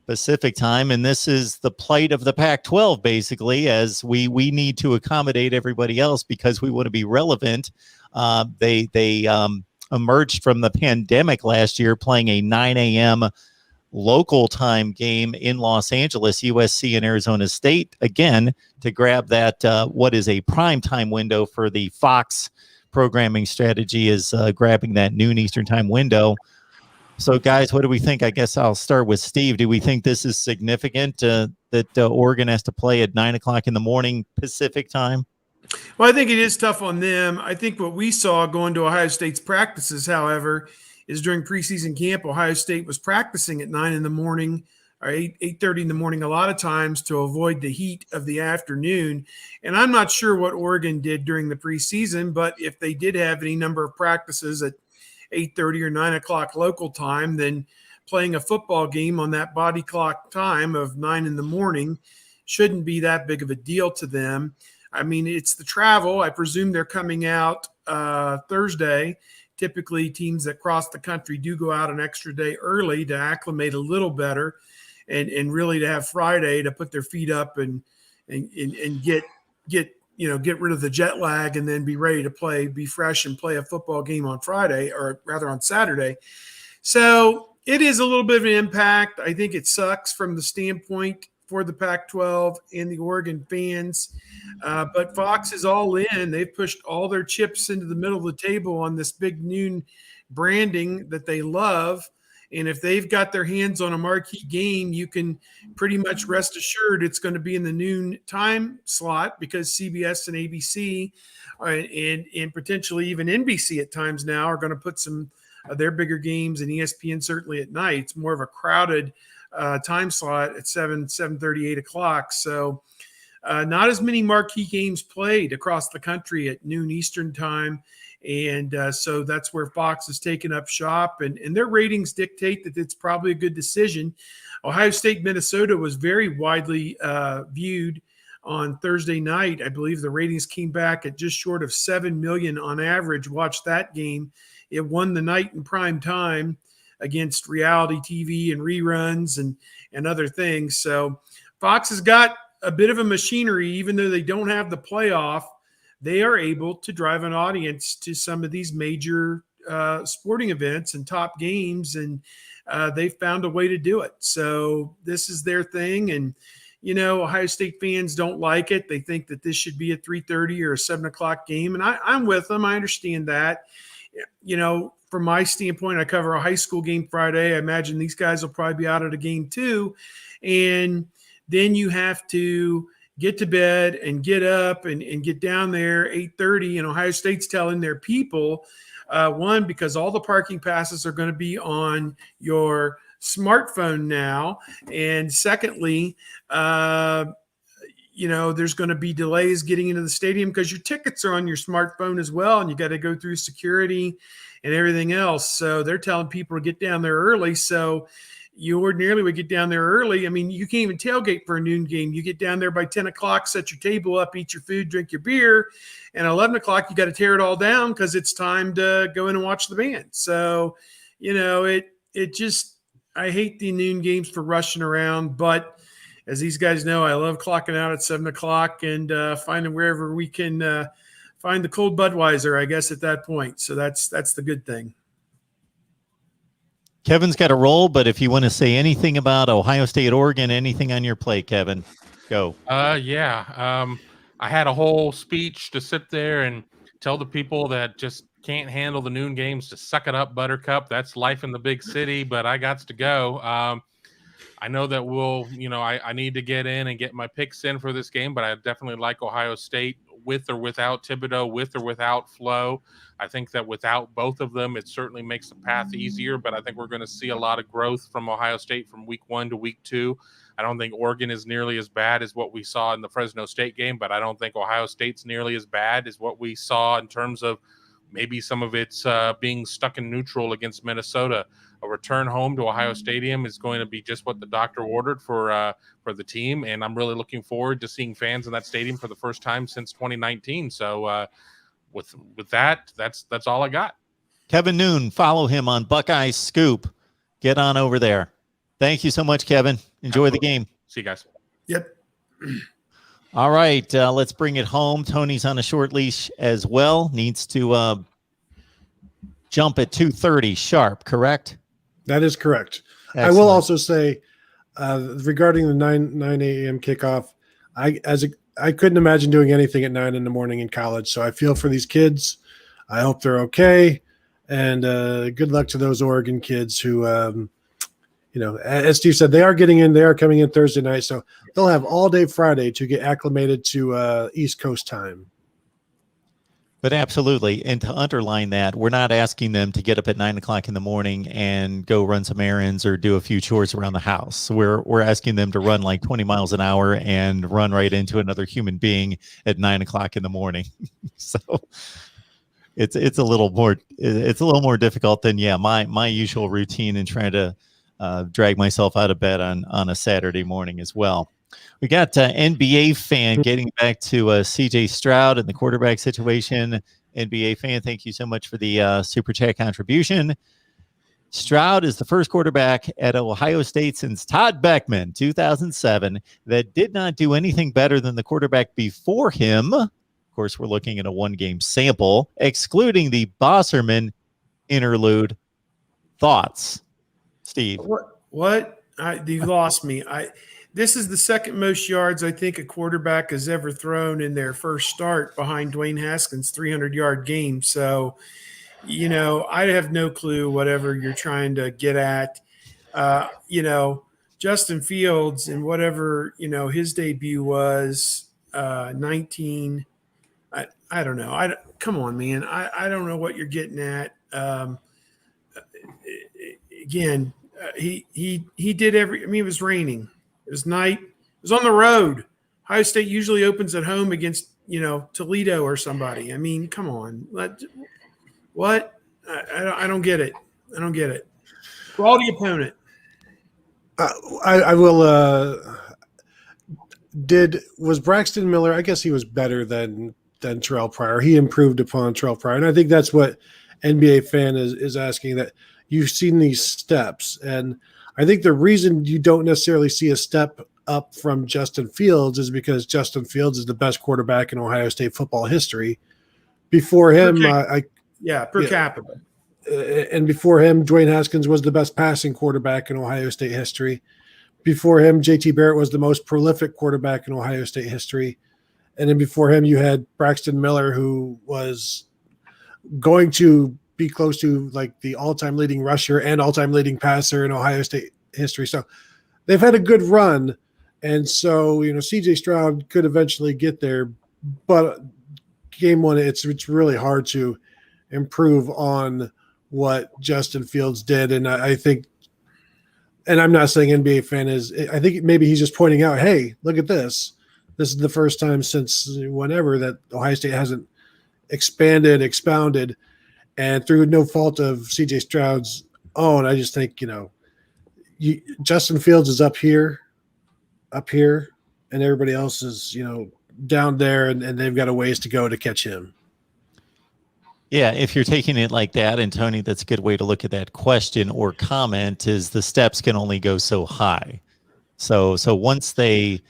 Pacific time. And this is the plight of the Pac-12, basically, as we need to accommodate everybody else because we want to be relevant. They emerged from the pandemic last year playing a 9 a.m. local time game in Los Angeles, USC and Arizona State, again, to grab that what is a prime time window for the Fox programming strategy is grabbing that noon Eastern time window. So, guys, what do we think? I guess I'll start with Steve. Do we think this is significant that Oregon has to play at 9 o'clock in the morning Pacific time? Well, I think it is tough on them. I think what we saw going to Ohio State's practices, however, is during preseason camp, Ohio State was practicing at 9 in the morning or 8:30 in the morning a lot of times to avoid the heat of the afternoon. And I'm not sure what Oregon did during the preseason, but if they did have any number of practices at 8:30 or 9 o'clock local time, then playing a football game on that body clock time of 9 in the morning shouldn't be that big of a deal to them. I mean, it's the travel. I presume they're coming out Thursday typically teams that cross the country do go out an extra day early to acclimate a little better, and really to have Friday to put their feet up and get rid of the jet lag and then be ready to play, be fresh and play a football game on Friday, or rather on Saturday. So it is a little bit of an impact. I think it sucks from the standpoint for the Pac-12 and the Oregon fans. But Fox is all in. They've pushed all their chips into the middle of the table on this big noon branding that they love. And if they've got their hands on a marquee game, you can pretty much rest assured it's going to be in the noon time slot, because CBS and ABC and potentially even NBC at times now are going to put some of their bigger games, and ESPN certainly at night. It's more of a crowded time slot at 7:30, 8 o'clock. So not as many marquee games played across the country at noon Eastern time. And so that's where Fox has taken up shop, and their ratings dictate that it's probably a good decision. Ohio State, Minnesota was very widely viewed on Thursday night. I believe the ratings came back at just short of 7 million on average. Watch that game. It won the night in prime time against reality TV and reruns and other things. So Fox has got a bit of a machinery, even though they don't have the playoff. They are able to drive an audience to some of these major sporting events and top games, and they've found a way to do it. So this is their thing. And, Ohio State fans don't like it. They think that this should be a 3:30 or a 7 o'clock game. And I'm with them. I understand that. From my standpoint, I cover a high school game Friday. I imagine these guys will probably be out at a game too. And then you have to get to bed and get up and get down there 8:30. And Ohio State's telling their people, one, because all the parking passes are going to be on your smartphone now. And secondly, there's going to be delays getting into the stadium because your tickets are on your smartphone as well. And you got to go through security and everything else. So they're telling people to get down there early. So you ordinarily would get down there early. I mean, you can't even tailgate for a noon game. You get down there by 10 o'clock, set your table up, eat your food, drink your beer. And 11 o'clock, you got to tear it all down because it's time to go in and watch the band. So, I hate the noon games for rushing around. But as these guys know, I love clocking out at 7 o'clock and finding wherever we can find the cold Budweiser, I guess, at that point. So that's the good thing. Kevin's got a roll, but if you want to say anything about Ohio State, Oregon, anything on your plate, Kevin, go. I had a whole speech to sit there and tell the people that just can't handle the noon games to suck it up, Buttercup. That's life in the big city, but I got to go. I know that I need to get in and get my picks in for this game, but I definitely like Ohio State with or without Thibodeau, with or without Flo. I think that without both of them, it certainly makes the path easier, but I think we're going to see a lot of growth from Ohio State from week 1 to week 2. I don't think Oregon is nearly as bad as what we saw in the Fresno State game, but I don't think Ohio State's nearly as bad as what we saw in terms of maybe some of it's being stuck in neutral against Minnesota. A return home to Ohio Stadium is going to be just what the doctor ordered for the team, and I'm really looking forward to seeing fans in that stadium for the first time since 2019. So with that, that's all I got. Kevin Noon, follow him on Buckeyes Scoop. Get on over there. Thank you so much, Kevin. Enjoy the game. See you guys. Yep. All right, let's bring it home. Tony's on a short leash as well. Needs to jump at 2:30 sharp, correct? That is correct. Excellent. I will also say regarding the 9 a.m. kickoff, I couldn't imagine doing anything at 9 in the morning in college. So I feel for these kids. I hope they're okay. And good luck to those Oregon kids who, as Steve said, they are getting in. They are coming in Thursday night. So they'll have all day Friday to get acclimated to East Coast time. But absolutely. And to underline that, we're not asking them to get up at 9 o'clock in the morning and go run some errands or do a few chores around the house. We're asking them to run like 20 miles an hour and run right into another human being at 9 o'clock in the morning. So it's a little more difficult than my usual routine and trying to drag myself out of bed on a Saturday morning as well. We got NBA fan getting back to CJ Stroud and the quarterback situation. NBA fan, thank you so much for the super chat contribution. Stroud is the first quarterback at Ohio State since Todd Beckman, 2007, that did not do anything better than the quarterback before him. Of course, we're looking at a one-game sample, excluding the Bosserman interlude. Thoughts, Steve? What? You lost me. This is the second most yards I think a quarterback has ever thrown in their first start behind Dwayne Haskins' 300-yard game. So, I have no clue whatever you're trying to get at. Justin Fields and whatever, his debut was 19. I don't know. Come on, man. I don't know what you're getting at. Again, he did it was raining. It was night. It was on the road. Ohio State usually opens at home against, Toledo or somebody. I mean, come on. What? I don't get it. I don't get it. Quality opponent. I will. Was Braxton Miller? I guess he was better than Terrell Pryor. He improved upon Terrell Pryor, and I think that's what NBA fan is asking. That you've seen these steps, and I think the reason you don't necessarily see a step up from Justin Fields is because Justin Fields is the best quarterback in Ohio State football history. Before him, per capita. And before him, Dwayne Haskins was the best passing quarterback in Ohio State history. Before him, JT Barrett was the most prolific quarterback in Ohio State history. And then before him, you had Braxton Miller, who was going to be close to like the all-time leading rusher and all-time leading passer in Ohio State history. So they've had a good run. And so, CJ Stroud could eventually get there, but game one, it's really hard to improve on what Justin Fields did. And I think, and I'm not saying NBA fan I think maybe he's just pointing out, hey, look at this. This is the first time since whenever that Ohio State hasn't expounded, and through no fault of CJ Stroud's own. I just think, Justin Fields is up here, and everybody else is, down there, and they've got a ways to go to catch him. Yeah, if you're taking it like that, and Tony, that's a good way to look at that question or comment, is the steps can only go so high. So once they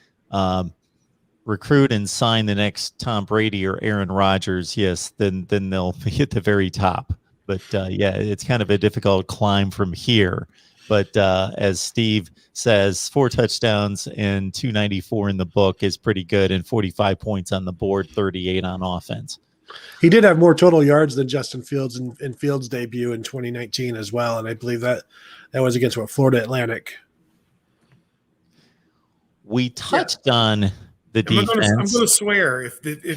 recruit and sign the next Tom Brady or Aaron Rodgers, yes, then they'll be at the very top. But it's kind of a difficult climb from here. But as Steve says, 4 touchdowns and 294 in the book is pretty good, and 45 points on the board, 38 on offense. He did have more total yards than Justin Fields in Fields' debut in 2019 as well, and I believe that was against Florida Atlantic. We touched on the defense. I'm going to swear Florida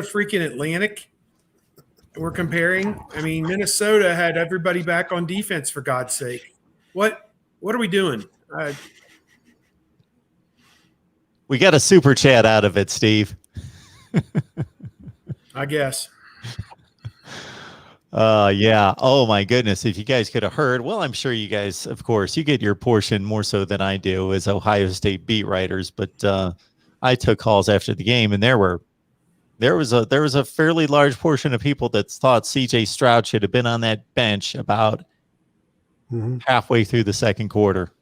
freaking Atlantic. We're comparing. I mean, Minnesota had everybody back on defense, for God's sake. What are we doing? We got a super chat out of it, Steve. I guess. Yeah. Oh my goodness. If you guys could have heard, well, I'm sure you guys, of course, you get your portion more so than I do as Ohio State beat writers, but I took calls after the game, and there was a fairly large portion of people that thought CJ Stroud should have been on that bench about halfway through the second quarter.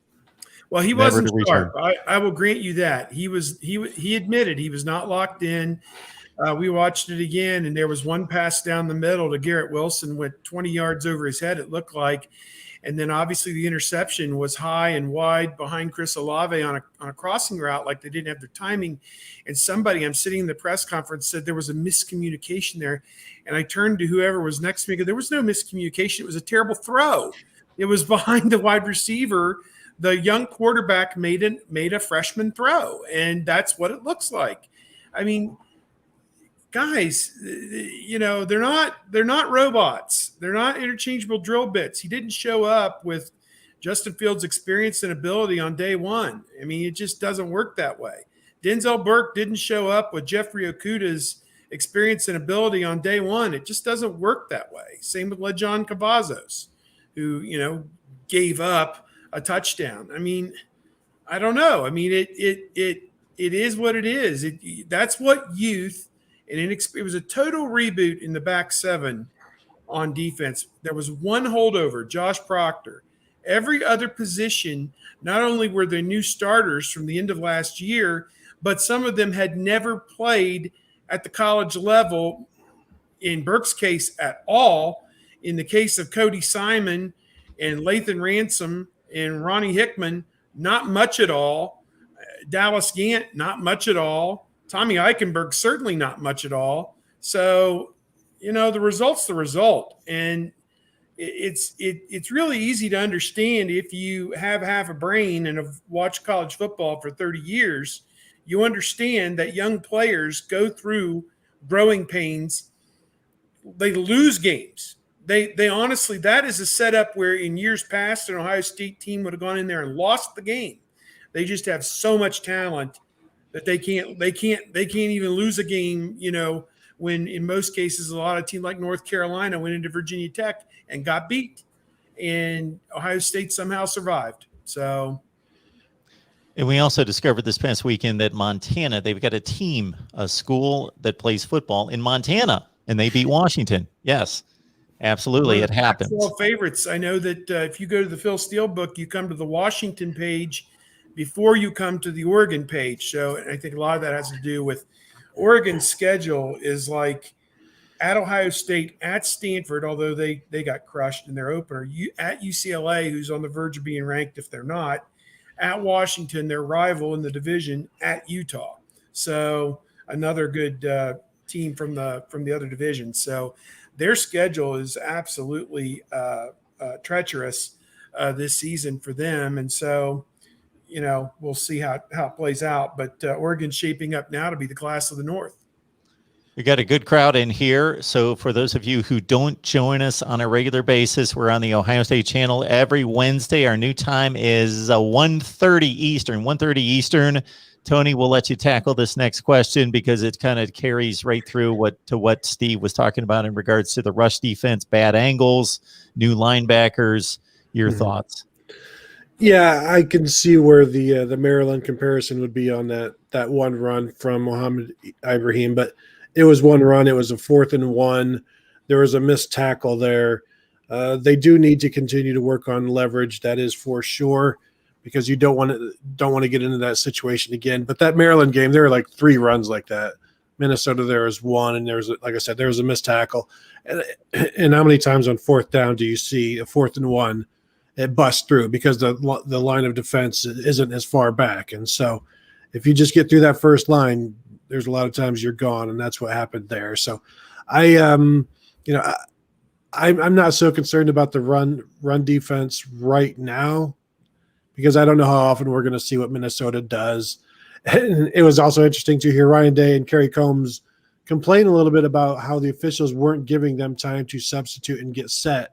Well, he wasn't sharp. I will grant you that. He admitted he was not locked in. We watched it again, and there was one pass down the middle to Garrett Wilson, went 20 yards over his head, it looked like. And then obviously the interception was high and wide behind Chris Olave on a crossing route, like they didn't have their timing. And I'm sitting in the press conference, said there was a miscommunication there. And I turned to whoever was next to me, there was no miscommunication. It was a terrible throw. It was behind the wide receiver. The young quarterback made a freshman throw, and that's what it looks like. I mean, guys, they're not robots. They're not interchangeable drill bits. He didn't show up with Justin Fields' experience and ability on day one. I mean, it just doesn't work that way. Denzel Burke didn't show up with Jeffrey Okudah's experience and ability on day one. It just doesn't work that way. Same with LeJon Cavazos, who, gave up a touchdown. I mean, I don't know. I mean, it is what it is. That's what youth and it was a total reboot in the back seven on defense. There was one holdover, Josh Proctor. Every other position, not only were there new starters from the end of last year, but some of them had never played at the college level, in Burke's case at all. In the case of Cody Simon and Lathan Ransom and Ronnie Hickman, not much at all. Dallas Gant, not much at all. Tommy Eichenberg, certainly not much at all. So, the result's the result. And it's really easy to understand if you have half a brain and have watched college football for 30 years. You understand that young players go through growing pains. They lose games. They honestly, that is a setup where in years past, an Ohio State team would have gone in there and lost the game. They just have so much talent that they can't even lose a game, when in most cases, a lot of teams like North Carolina went into Virginia Tech and got beat, and Ohio State somehow survived. So. And we also discovered this past weekend that Montana, they've got a school that plays football in Montana, and they beat Washington. Yes, absolutely. It happens. Favorites. I know that if you go to the Phil Steele book, you come to the Washington page before you come to the Oregon page. So I think a lot of that has to do with Oregon's schedule is like at Ohio State, at Stanford, although they got crushed in their opener, at UCLA, who's on the verge of being ranked if they're not, at Washington, their rival in the division, at Utah. So another good team from the other division. So their schedule is absolutely treacherous this season for them. And so, we'll see how it plays out. But Oregon's shaping up now to be the class of the North. We got a good crowd in here. So for those of you who don't join us on a regular basis, we're on the Ohio State channel every Wednesday. Our new time is 1:30 Eastern. 1:30 Eastern. Tony, we'll let you tackle this next question because it kind of carries right through what Steve was talking about in regards to the rush defense, bad angles, new linebackers. Your thoughts? Yeah, I can see where the Maryland comparison would be on that one run from Mohamed Ibrahim, but it was one run. It was a 4th and 1. There was a missed tackle there. They do need to continue to work on leverage. That is for sure, because you don't want to get into that situation again. But that Maryland game, there were like 3 runs like that. Minnesota, there was 1, and like I said, there was a missed tackle. And how many times on 4th down do you see a 4th and 1? It busts through because the line of defense isn't as far back. And so if you just get through that first line, there's a lot of times you're gone, and that's what happened there. So I'm not so concerned about the run defense right now because I don't know how often we're going to see what Minnesota does. And it was also interesting to hear Ryan Day and Kerry Combs complain a little bit about how the officials weren't giving them time to substitute and get set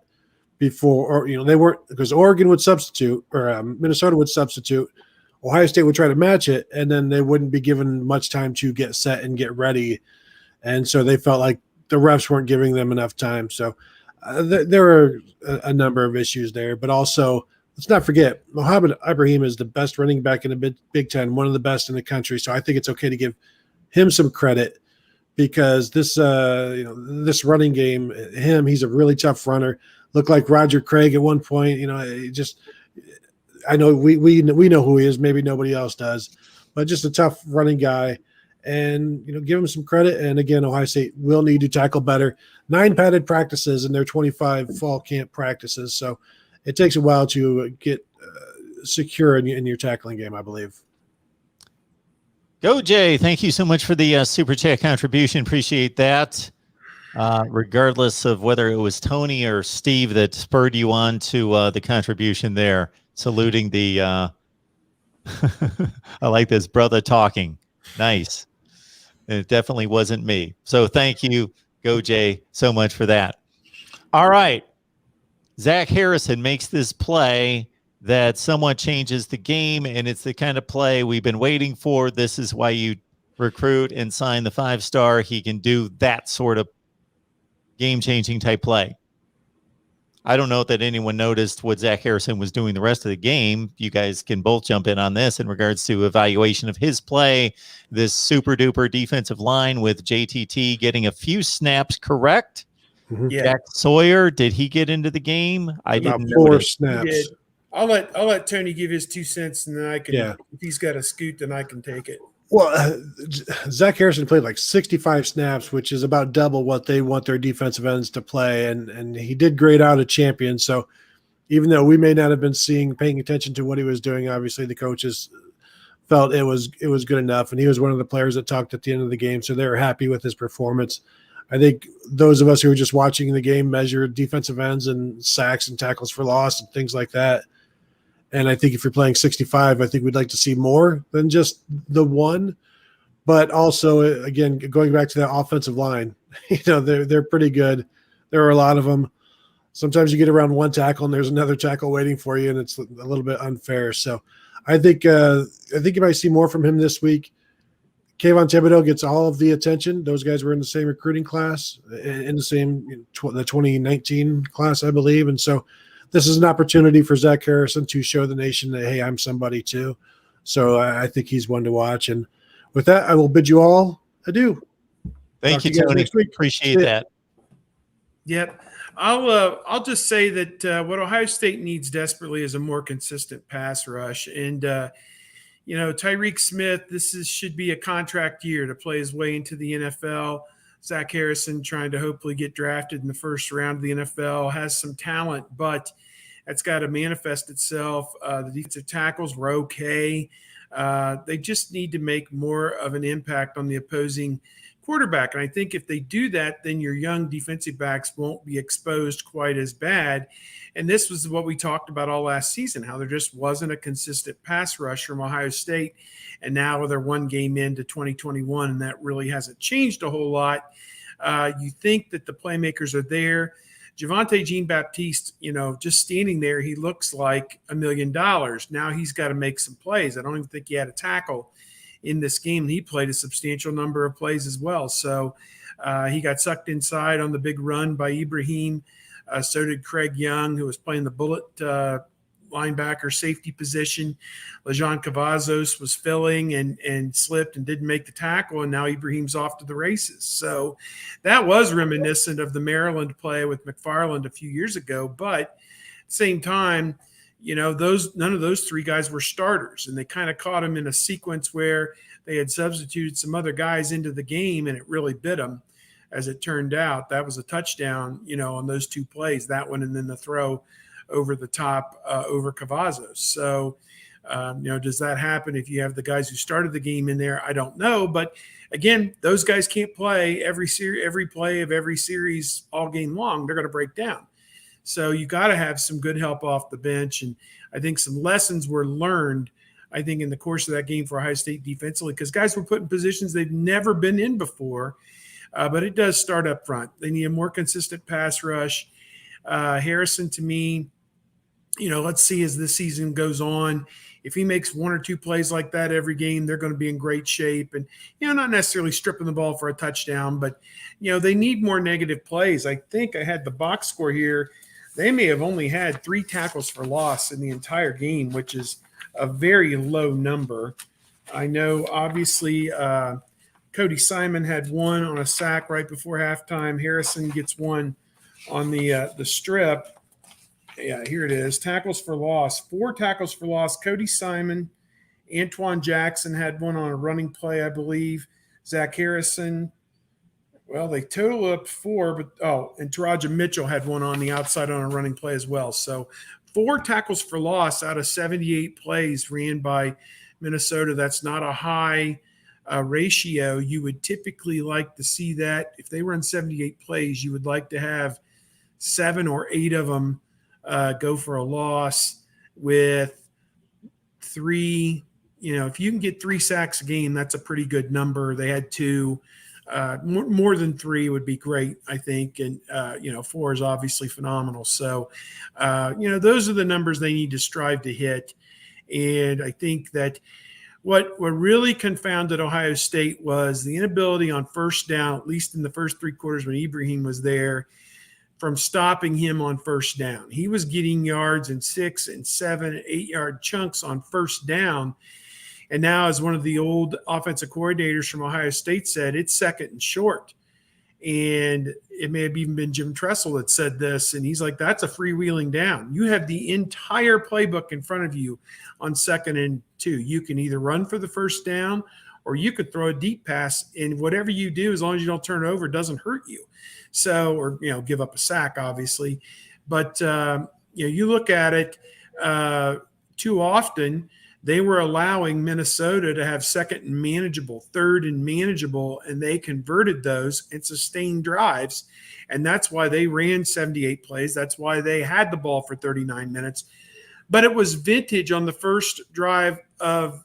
before, or they weren't, because Oregon would substitute or Minnesota would substitute. Ohio State would try to match it, and then they wouldn't be given much time to get set and get ready. And so they felt like the refs weren't giving them enough time. So there are a number of issues there. But also, let's not forget, Mohamed Ibrahim is the best running back in the Big Ten, one of the best in the country. So I think it's okay to give him some credit because this running game, he's a really tough runner. Looked like Roger Craig at one point. I know we know who he is. Maybe nobody else does, but just a tough running guy. And give him some credit. And again, Ohio State will need to tackle better. 9 padded practices in their 25 fall camp practices. So it takes a while to get secure in your tackling game, I believe. Go Jay! Thank you so much for the super chat contribution. Appreciate that. Regardless of whether it was Tony or Steve that spurred you on to the contribution there. Saluting the I like this brother talking. Nice. It definitely wasn't me. So thank you, Go Jay, so much for that. All right. Zach Harrison makes this play that somewhat changes the game, and it's the kind of play we've been waiting for. This is why you recruit and sign the 5-star. He can do that sort of game-changing type play. I don't know that anyone noticed what Zach Harrison was doing the rest of the game. You guys can both jump in on this in regards to evaluation of his play, this super duper defensive line with JTT getting a few snaps correct. Mhm. Yeah, Jack Sawyer, did he get into the game? I About didn't 4 notice. he snaps. did. I'll let Tony give his 2 cents, and then I can. Yeah. If he's got a scoot, then I can take it. Well, Zach Harrison played like 65 snaps, which is about double what they want their defensive ends to play, and he did great out of champion. So even though we may not have been paying attention to what he was doing, obviously the coaches felt it was good enough, and he was one of the players that talked at the end of the game, so they were happy with his performance. I think those of us who were just watching the game measured defensive ends and sacks and tackles for loss and things like that. And I think if you're playing 65, I think we'd like to see more than just the one. But also, again, going back to that offensive line, they're pretty good. There are a lot of them. Sometimes you get around one tackle and there's another tackle waiting for you, and it's a little bit unfair. So I think you might see more from him this week. Kayvon Thibodeau gets all of the attention. Those guys were in the same recruiting class, in the same the 2019 class, I believe. And so this is an opportunity for Zach Harrison to show the nation that, hey, I'm somebody too. So I think he's one to watch. And with that, I will bid you all adieu. Thank Talk you, to you guys Tony. next week. Appreciate that. Yep. I'll just say that what Ohio State needs desperately is a more consistent pass rush. And Tyreek Smith, should be a contract year to play his way into the NFL. Zach Harrison trying to hopefully get drafted in the first round of the NFL, has some talent, but that's got to manifest itself. The defensive tackles were okay. They just need to make more of an impact on the opposing quarterback. And I think if they do that, then your young defensive backs won't be exposed quite as bad. And this was what we talked about all last season, how there just wasn't a consistent pass rush from Ohio State. And now they're one game into 2021, and that really hasn't changed a whole lot. You think that the playmakers are there. Javonte Jean-Baptiste, just standing there, he looks like $1 million. Now he's got to make some plays. I don't even think he had a tackle in this game. He played a substantial number of plays as well. So he got sucked inside on the big run by Ibrahim. So did Craig Young, who was playing the bullet linebacker safety position. Lejon Cavazos was filling and slipped and didn't make the tackle, and now Ibrahim's off to the races. So that was reminiscent of the Maryland play with McFarland a few years ago. But at the same time, none of those three guys were starters, and they kind of caught them in a sequence where they had substituted some other guys into the game, and it really bit them. As it turned out, that was a touchdown, on those two plays, that one and then the throw over the top over Cavazos. So, does that happen if you have the guys who started the game in there? I don't know. But again, those guys can't play every play of every series all game long. They're going to break down. So you got to have some good help off the bench. And I think some lessons were learned, I think, in the course of that game for Ohio State defensively, because guys were put in positions they've never been in before. But it does start up front. They need a more consistent pass rush. Harrison, to me, let's see as this season goes on. If he makes one or two plays like that every game, they're going to be in great shape. And, not necessarily stripping the ball for a touchdown, but, they need more negative plays. I think I had the box score here. They may have only had 3 tackles for loss in the entire game, which is a very low number. I know, obviously, Cody Simon had 1 on a sack right before halftime. Harrison gets 1 on the strip. Yeah, here it is. Tackles for loss. 4 tackles for loss. Cody Simon, Antoine Jackson had 1 on a running play, I believe. Zach Harrison. Well, they total up 4, and Taraja Mitchell had 1 on the outside on a running play as well. So 4 tackles for loss out of 78 plays ran by Minnesota. That's not a high ratio. You would typically like to see that. If they run 78 plays, you would like to have 7 or 8 of them go for a loss with 3. If you can get 3 sacks a game, that's a pretty good number. They had 2. More than 3 would be great, I think. And, 4 is obviously phenomenal. So, those are the numbers they need to strive to hit. And I think that what really confounded Ohio State was the inability on first down, at least in the first 3 quarters when Ibrahim was there, from stopping him on first down. He was getting yards in 6 and 7 and 8 yard chunks on first down. And now, as one of the old offensive coordinators from Ohio State said, it's second and short. And it may have even been Jim Tressel that said this. And he's like, that's a freewheeling down. You have the entire playbook in front of you on 2nd and 2. You can either run for the first down or you could throw a deep pass. And whatever you do, as long as you don't turn it over, doesn't hurt you. So, or, give up a sack, obviously. But, you look at it too often, they were allowing Minnesota to have 2nd and manageable, 3rd and manageable, and they converted those and sustained drives. And that's why they ran 78 plays. That's why they had the ball for 39 minutes. But it was vintage on the first drive of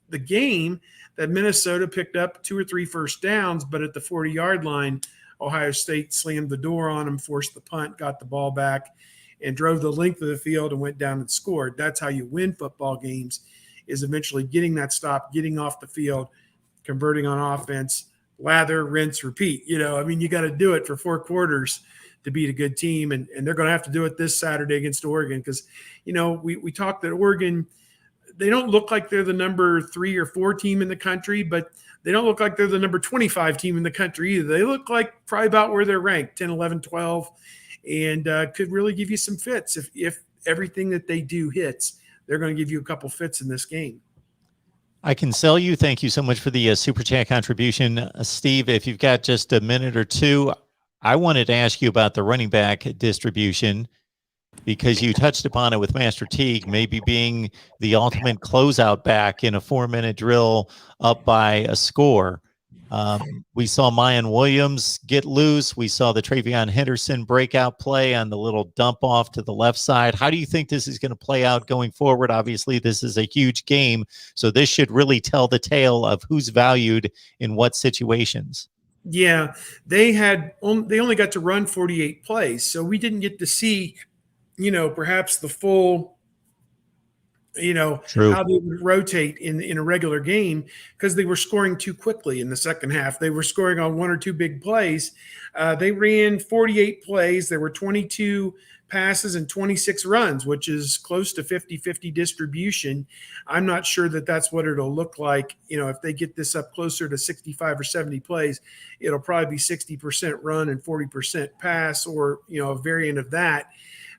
the game that Minnesota picked up 2 or 3 first downs, but at the 40-yard line, Ohio State slammed the door on them, forced the punt, got the ball back, and drove the length of the field and went down and scored. That's how you win football games, is eventually getting that stop, getting off the field, converting on offense, lather, rinse, repeat. You got to do it for 4 quarters to beat a good team, and they're going to have to do it this Saturday against Oregon because, we talked that Oregon, they don't look like they're the number 3 or 4 team in the country, but they don't look like they're the number 25 team in the country either. They look like probably about where they're ranked, 10, 11, 12, and could really give you some fits. If everything that they do hits, they're going to give you a couple fits in this game. I can sell you. Thank you so much for the Super Chat contribution. Steve, if you've got just a minute or two, I wanted to ask you about the running back distribution, because you touched upon it with Master Teague, maybe being the ultimate closeout back in a 4-minute drill up by a score. We saw Mayan Williams get loose. We saw the Travion Henderson breakout play on the little dump off to the left side. How do you think this is going to play out going forward? Obviously, this is a huge game, so this should really tell the tale of who's valued in what situations. Yeah, they only got to run 48 plays, so we didn't get to see perhaps the full, True. how they would rotate in a regular game because they were scoring too quickly in the second half. They were scoring on 1 or 2 big plays. They ran 48 plays. There were 22 passes and 26 runs, which is close to 50-50 distribution. I'm not sure that that's what it'll look like. If they get this up closer to 65 or 70 plays, it'll probably be 60% run and 40% pass, or, a variant of that.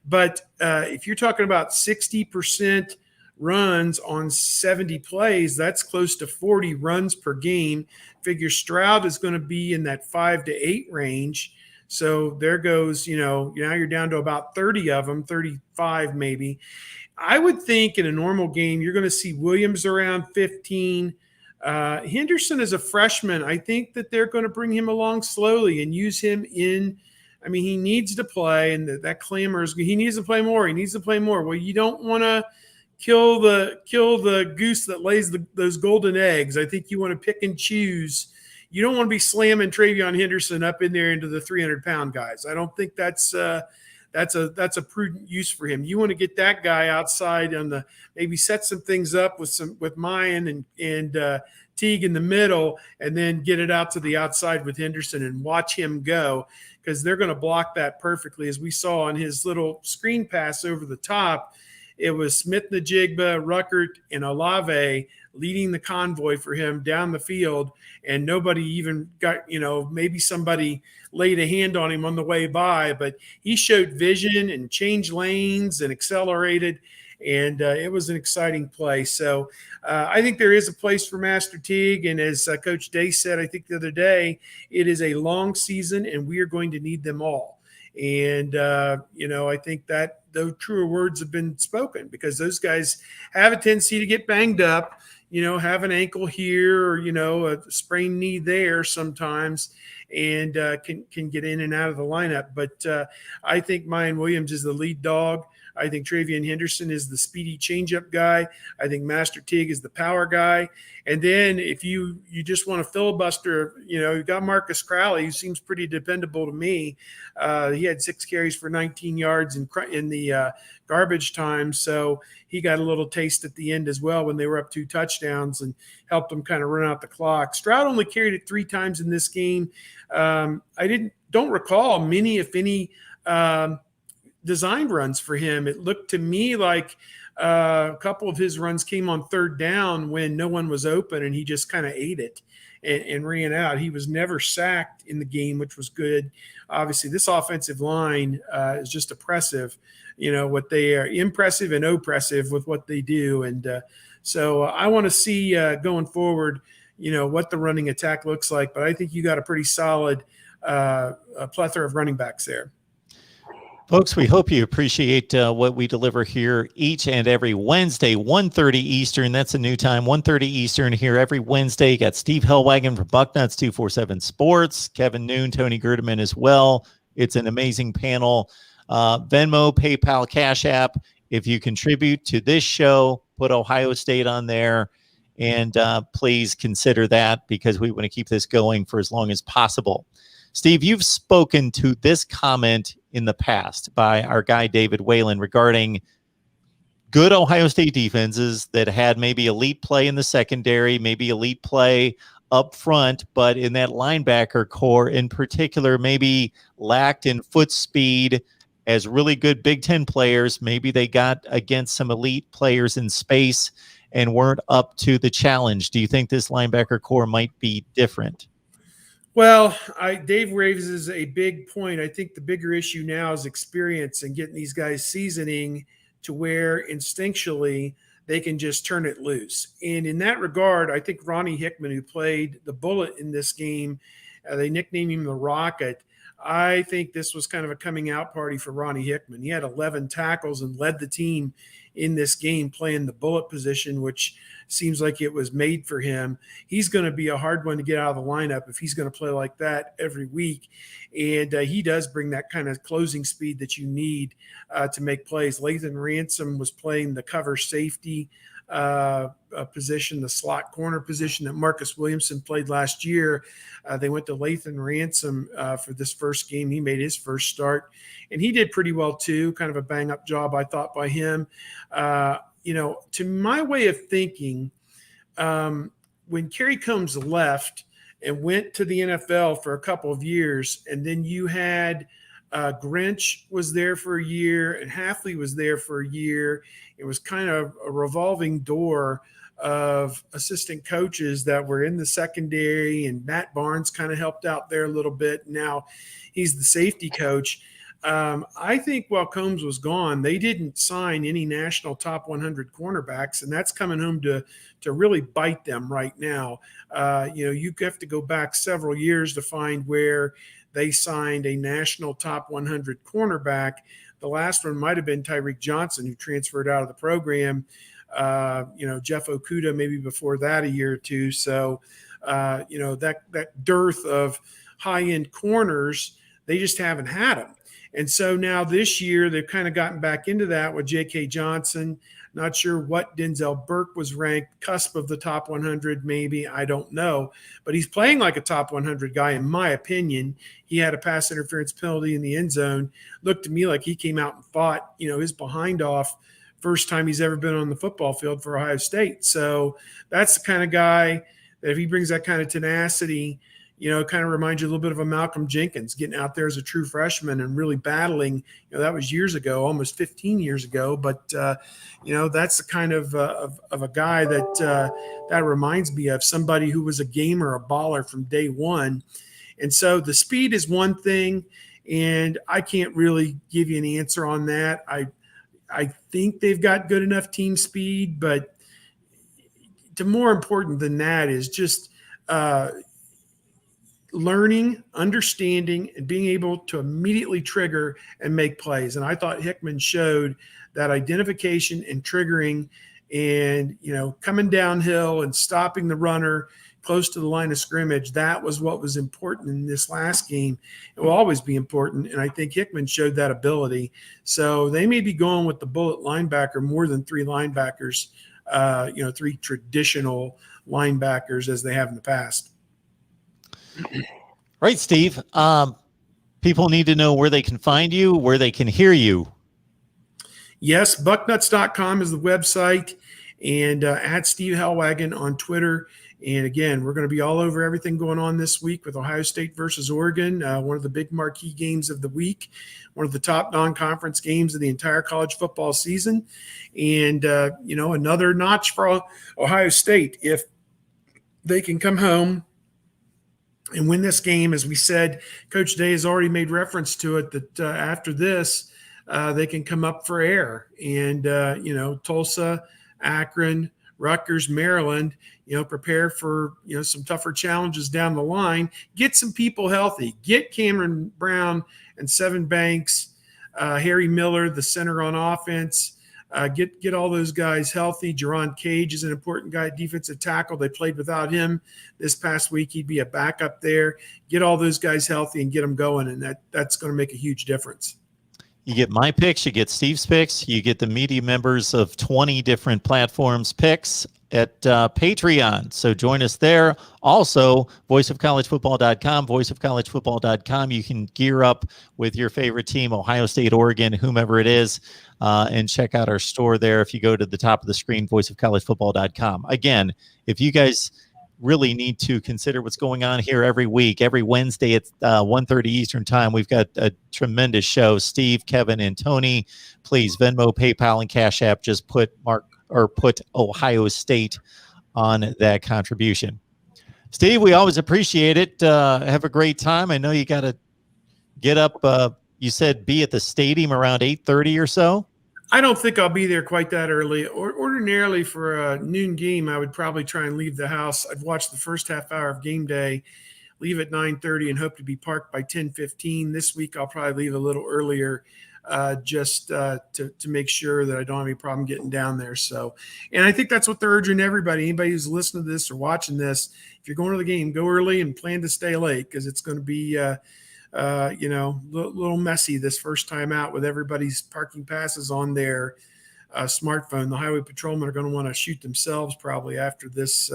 But if you're talking about 60% runs on 70 plays, that's close to 40 runs per game. Figure Stroud is going to be in that 5 to 8 range. So there goes, now you're down to about 30 of them, 35 maybe. I would think in a normal game, you're going to see Williams around 15. Henderson is a freshman. I think that they're going to bring him along slowly and use him in. I mean, he needs to play, and that clamor is he needs to play more. He needs to play more. Well, you don't want to kill the goose that lays those golden eggs. I think you want to pick and choose. You don't want to be slamming Travion Henderson up in there into the 300-pound guys. I don't think that's a prudent use for him. You want to get that guy outside on the, maybe set some things up with Mayan and Teague in the middle, and then get it out to the outside with Henderson and watch him go, because they're going to block that perfectly. As we saw on his little screen pass over the top, it was Smith-Njigba, Ruckert, and Olave leading the convoy for him down the field, and nobody even got, maybe somebody laid a hand on him on the way by, but he showed vision and changed lanes and accelerated, and it was an exciting play. So I think there is a place for Master Teague, and as Coach Day said, I think the other day, it is a long season, and we are going to need them all. And, I think that the truer words have been spoken, because those guys have a tendency to get banged up, have an ankle here or, a sprained knee there sometimes, and can get in and out of the lineup. But I think Mayan Williams is the lead dog. I think Travion Henderson is the speedy changeup guy. I think Master Teague is the power guy. And then if you just want to filibuster, you've got Marcus Crowley, who seems pretty dependable to me. He had 6 carries for 19 yards in the garbage time. So he got a little taste at the end as well when they were up 2 touchdowns and helped them kind of run out the clock. Stroud only carried it 3 times in this game. I don't recall many, if any, designed runs for him. It looked to me like a couple of his runs came on third down when no one was open, and he just kind of ate it and ran out. He was never sacked in the game, which was good. Obviously, this offensive line is just oppressive. What they are, impressive and oppressive with what they do. And so I want to see going forward, what the running attack looks like. But I think you got a pretty solid plethora of running backs there. Folks, we hope you appreciate what we deliver here each and every Wednesday, 1:30 Eastern. That's a new time, 1:30 Eastern here every Wednesday. You got Steve Hellwagon from Bucknuts 247 Sports, Kevin Noon, Tony Gerdeman as well. It's an amazing panel. Venmo, PayPal, Cash App. If you contribute to this show, put Ohio State on there. And please consider that, because we want to keep this going for as long as possible. Steve, you've spoken to this comment in the past by our guy David Whalen regarding good Ohio State defenses that had maybe elite play in the secondary, maybe elite play up front, but in that linebacker core in particular, maybe lacked in foot speed as really good Big Ten players. Maybe they got against some elite players in space and weren't up to the challenge. Do you think this linebacker core might be different? Well, Dave raises a big point. I think the bigger issue now is experience and getting these guys seasoning to where instinctually they can just turn it loose. And in that regard, I think Ronnie Hickman, who played the Bullet in this game, they nicknamed him the Rocket. I think this was kind of a coming out party for Ronnie Hickman. He had 11 tackles and led the team in this game playing the Bullet position, which seems like it was made for him. He's going to be a hard one to get out of the lineup if he's going to play like that every week. And he does bring that kind of closing speed that you need to make plays. Lathan Ransom was playing the cover safety position, the slot corner position that Marcus Williamson played last year. They went to Lathan Ransom for this first game. He made his first start, and he did pretty well too. Kind of a bang-up job, I thought, by him. To my way of thinking, when Kerry Combs left and went to the NFL for a couple of years, and then you had Grinch was there for a year and Hafley was there for a year. It was kind of a revolving door of assistant coaches that were in the secondary, and Matt Barnes kind of helped out there a little bit. Now he's the safety coach. I think while Combs was gone, they didn't sign any national top 100 cornerbacks, and that's coming home to really bite them right now. You have to go back several years to find where they signed a national top 100 cornerback. The last one might have been Tyreek Johnson, who transferred out of the program. Jeff Okuda maybe before that a year or two. So, that dearth of high-end corners, they just haven't had them. And so now this year they've kind of gotten back into that with J.K. Johnson. Not sure what Denzel Burke was ranked, cusp of the top 100 maybe, I don't know. But he's playing like a top 100 guy, in my opinion. He had a pass interference penalty in the end zone. Looked to me like he came out and fought, his behind off first time he's ever been on the football field for Ohio State. So that's the kind of guy that if he brings that kind of tenacity, it kind of reminds you a little bit of a Malcolm Jenkins getting out there as a true freshman and really battling. That was years ago, almost 15 years ago. But, that's the kind of a guy that reminds me of somebody who was a gamer, a baller from day one. And so the speed is one thing, and I can't really give you an answer on that. I think they've got good enough team speed, but more important than that is just learning, understanding, and being able to immediately trigger and make plays. And I thought Hickman showed that identification and triggering and, coming downhill and stopping the runner close to the line of scrimmage. That was what was important in this last game. It will always be important. And I think Hickman showed that ability. So they may be going with the Bullet linebacker more than three linebackers, three traditional linebackers as they have in the past. Right, Steve. People need to know where they can find you, where they can hear you. Yes, bucknuts.com is the website, and at Steve Hellwagon on Twitter And again, we're going to be all over everything going on this week with Ohio State versus Oregon, one of the big marquee games of the week, one of the top non-conference games of the entire college football season. And, another notch for Ohio State. If they can come home and win this game, as we said, Coach Day has already made reference to it, that after this, they can come up for air. And, Tulsa, Akron, Rutgers, Maryland, prepare for, some tougher challenges down the line. Get some people healthy. Get Cameron Brown and Seven Banks, Harry Miller, the center on offense. Get all those guys healthy. Jerron Cage is an important guy, defensive tackle. They played without him this past week. He'd be a backup there. Get all those guys healthy and get them going, and that's going to make a huge difference. You get my picks, you get Steve's picks, you get the media members of 20 different platforms picks at Patreon. So join us there. Also, voiceofcollegefootball.com, voiceofcollegefootball.com. You can gear up with your favorite team, Ohio State, Oregon, whomever it is, and check out our store there. If you go to the top of the screen, voiceofcollegefootball.com. Again, if you guys really need to consider what's going on here every week, every Wednesday at 1:30 Eastern time. We've got a tremendous show. Steve, Kevin, and Tony, please Venmo, PayPal, and Cash App. Just put Ohio State on that contribution. Steve, we always appreciate it. Have a great time. I know you got to get up. You said be at the stadium around 8:30 or so. I don't think I'll be there quite that early. Ordinarily for a noon game, I would probably try and leave the house. I'd watch the first half hour of game day, leave at 9:30, and hope to be parked by 10:15. This week, I'll probably leave a little earlier just to make sure that I don't have any problem getting down there. So, and I think that's what they're urging everybody. Anybody who's listening to this or watching this, if you're going to the game, go early and plan to stay late, because it's going to be a little messy this first time out with everybody's parking passes on their smartphone. The highway patrolmen are going to want to shoot themselves probably after this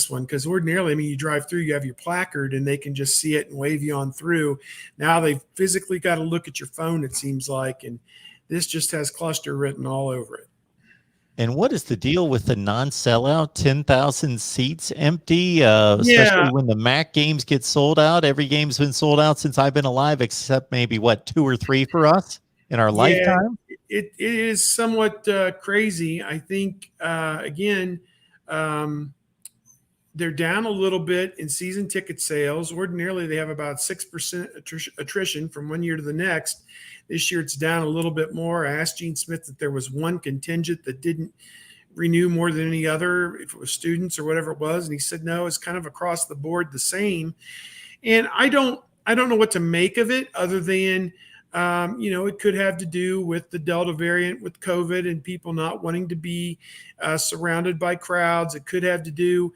one, because ordinarily, you drive through, you have your placard, and they can just see it and wave you on through. Now they've physically got to look at your phone, it seems like, and this just has cluster written all over it. And what is the deal with the non-sellout? 10,000 seats empty, especially when the MAC games get sold out. Every game's been sold out since I've been alive, except maybe, 2 or 3 for us in our lifetime? It is somewhat crazy. I think, they're down a little bit in season ticket sales. Ordinarily, they have about 6% attrition from one year to the next. This year, it's down a little bit more. I asked Gene Smith that there was one contingent that didn't renew more than any other, if it was students or whatever it was, and he said no, it's kind of across the board the same. And I don't know what to make of it, other than it could have to do with the Delta variant with COVID and people not wanting to be surrounded by crowds. It could have to do,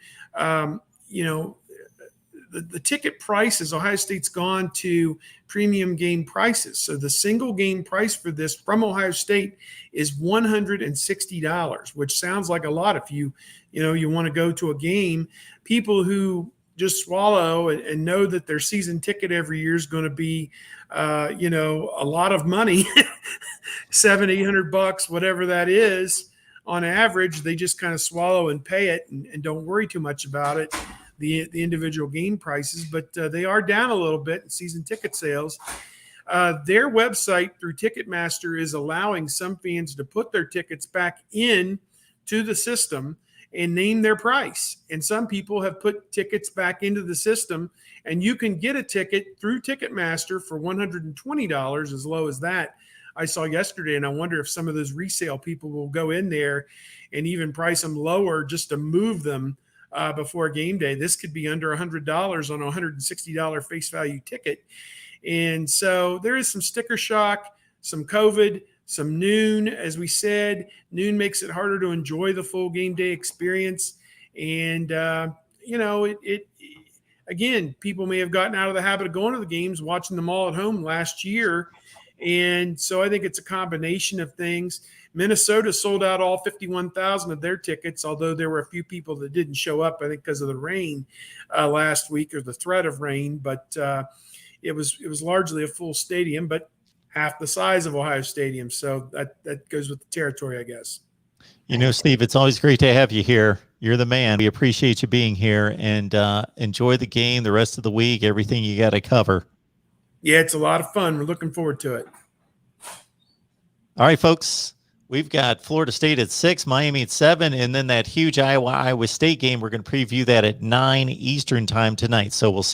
the ticket prices. Ohio State's gone to premium game prices. So the single game price for this from Ohio State is $160, which sounds like a lot if you want to go to a game. People who just swallow and know that their season ticket every year is going to be, a lot of money, $700-800, whatever that is on average. They just kind of swallow and pay it and don't worry too much about it, the individual game prices. But they are down a little bit in season ticket sales. Their website through Ticketmaster is allowing some fans to put their tickets back in to the system and name their price. And some people have put tickets back into the system, and you can get a ticket through Ticketmaster for $120, as low as that. I saw yesterday, and I wonder if some of those resale people will go in there and even price them lower just to move them before game day. This could be under $100 on a $160 face value ticket. And so there is some sticker shock, some COVID, some noon. As we said, noon makes it harder to enjoy the full game day experience. And, again, people may have gotten out of the habit of going to the games, watching them all at home last year. And so I think it's a combination of things. Minnesota sold out all 51,000 of their tickets, although there were a few people that didn't show up, I think, because of the rain last week, or the threat of rain. But it was largely a full stadium, but half the size of Ohio Stadium. So that goes with the territory, I guess. Steve, it's always great to have you here. You're the man. We appreciate you being here, and enjoy the game, the rest of the week, everything you got to cover. Yeah, it's a lot of fun. We're looking forward to it. All right, folks. We've got Florida State at 6, Miami at 7, and then that huge Iowa State game. We're going to preview that at 9 Eastern time tonight. So we'll see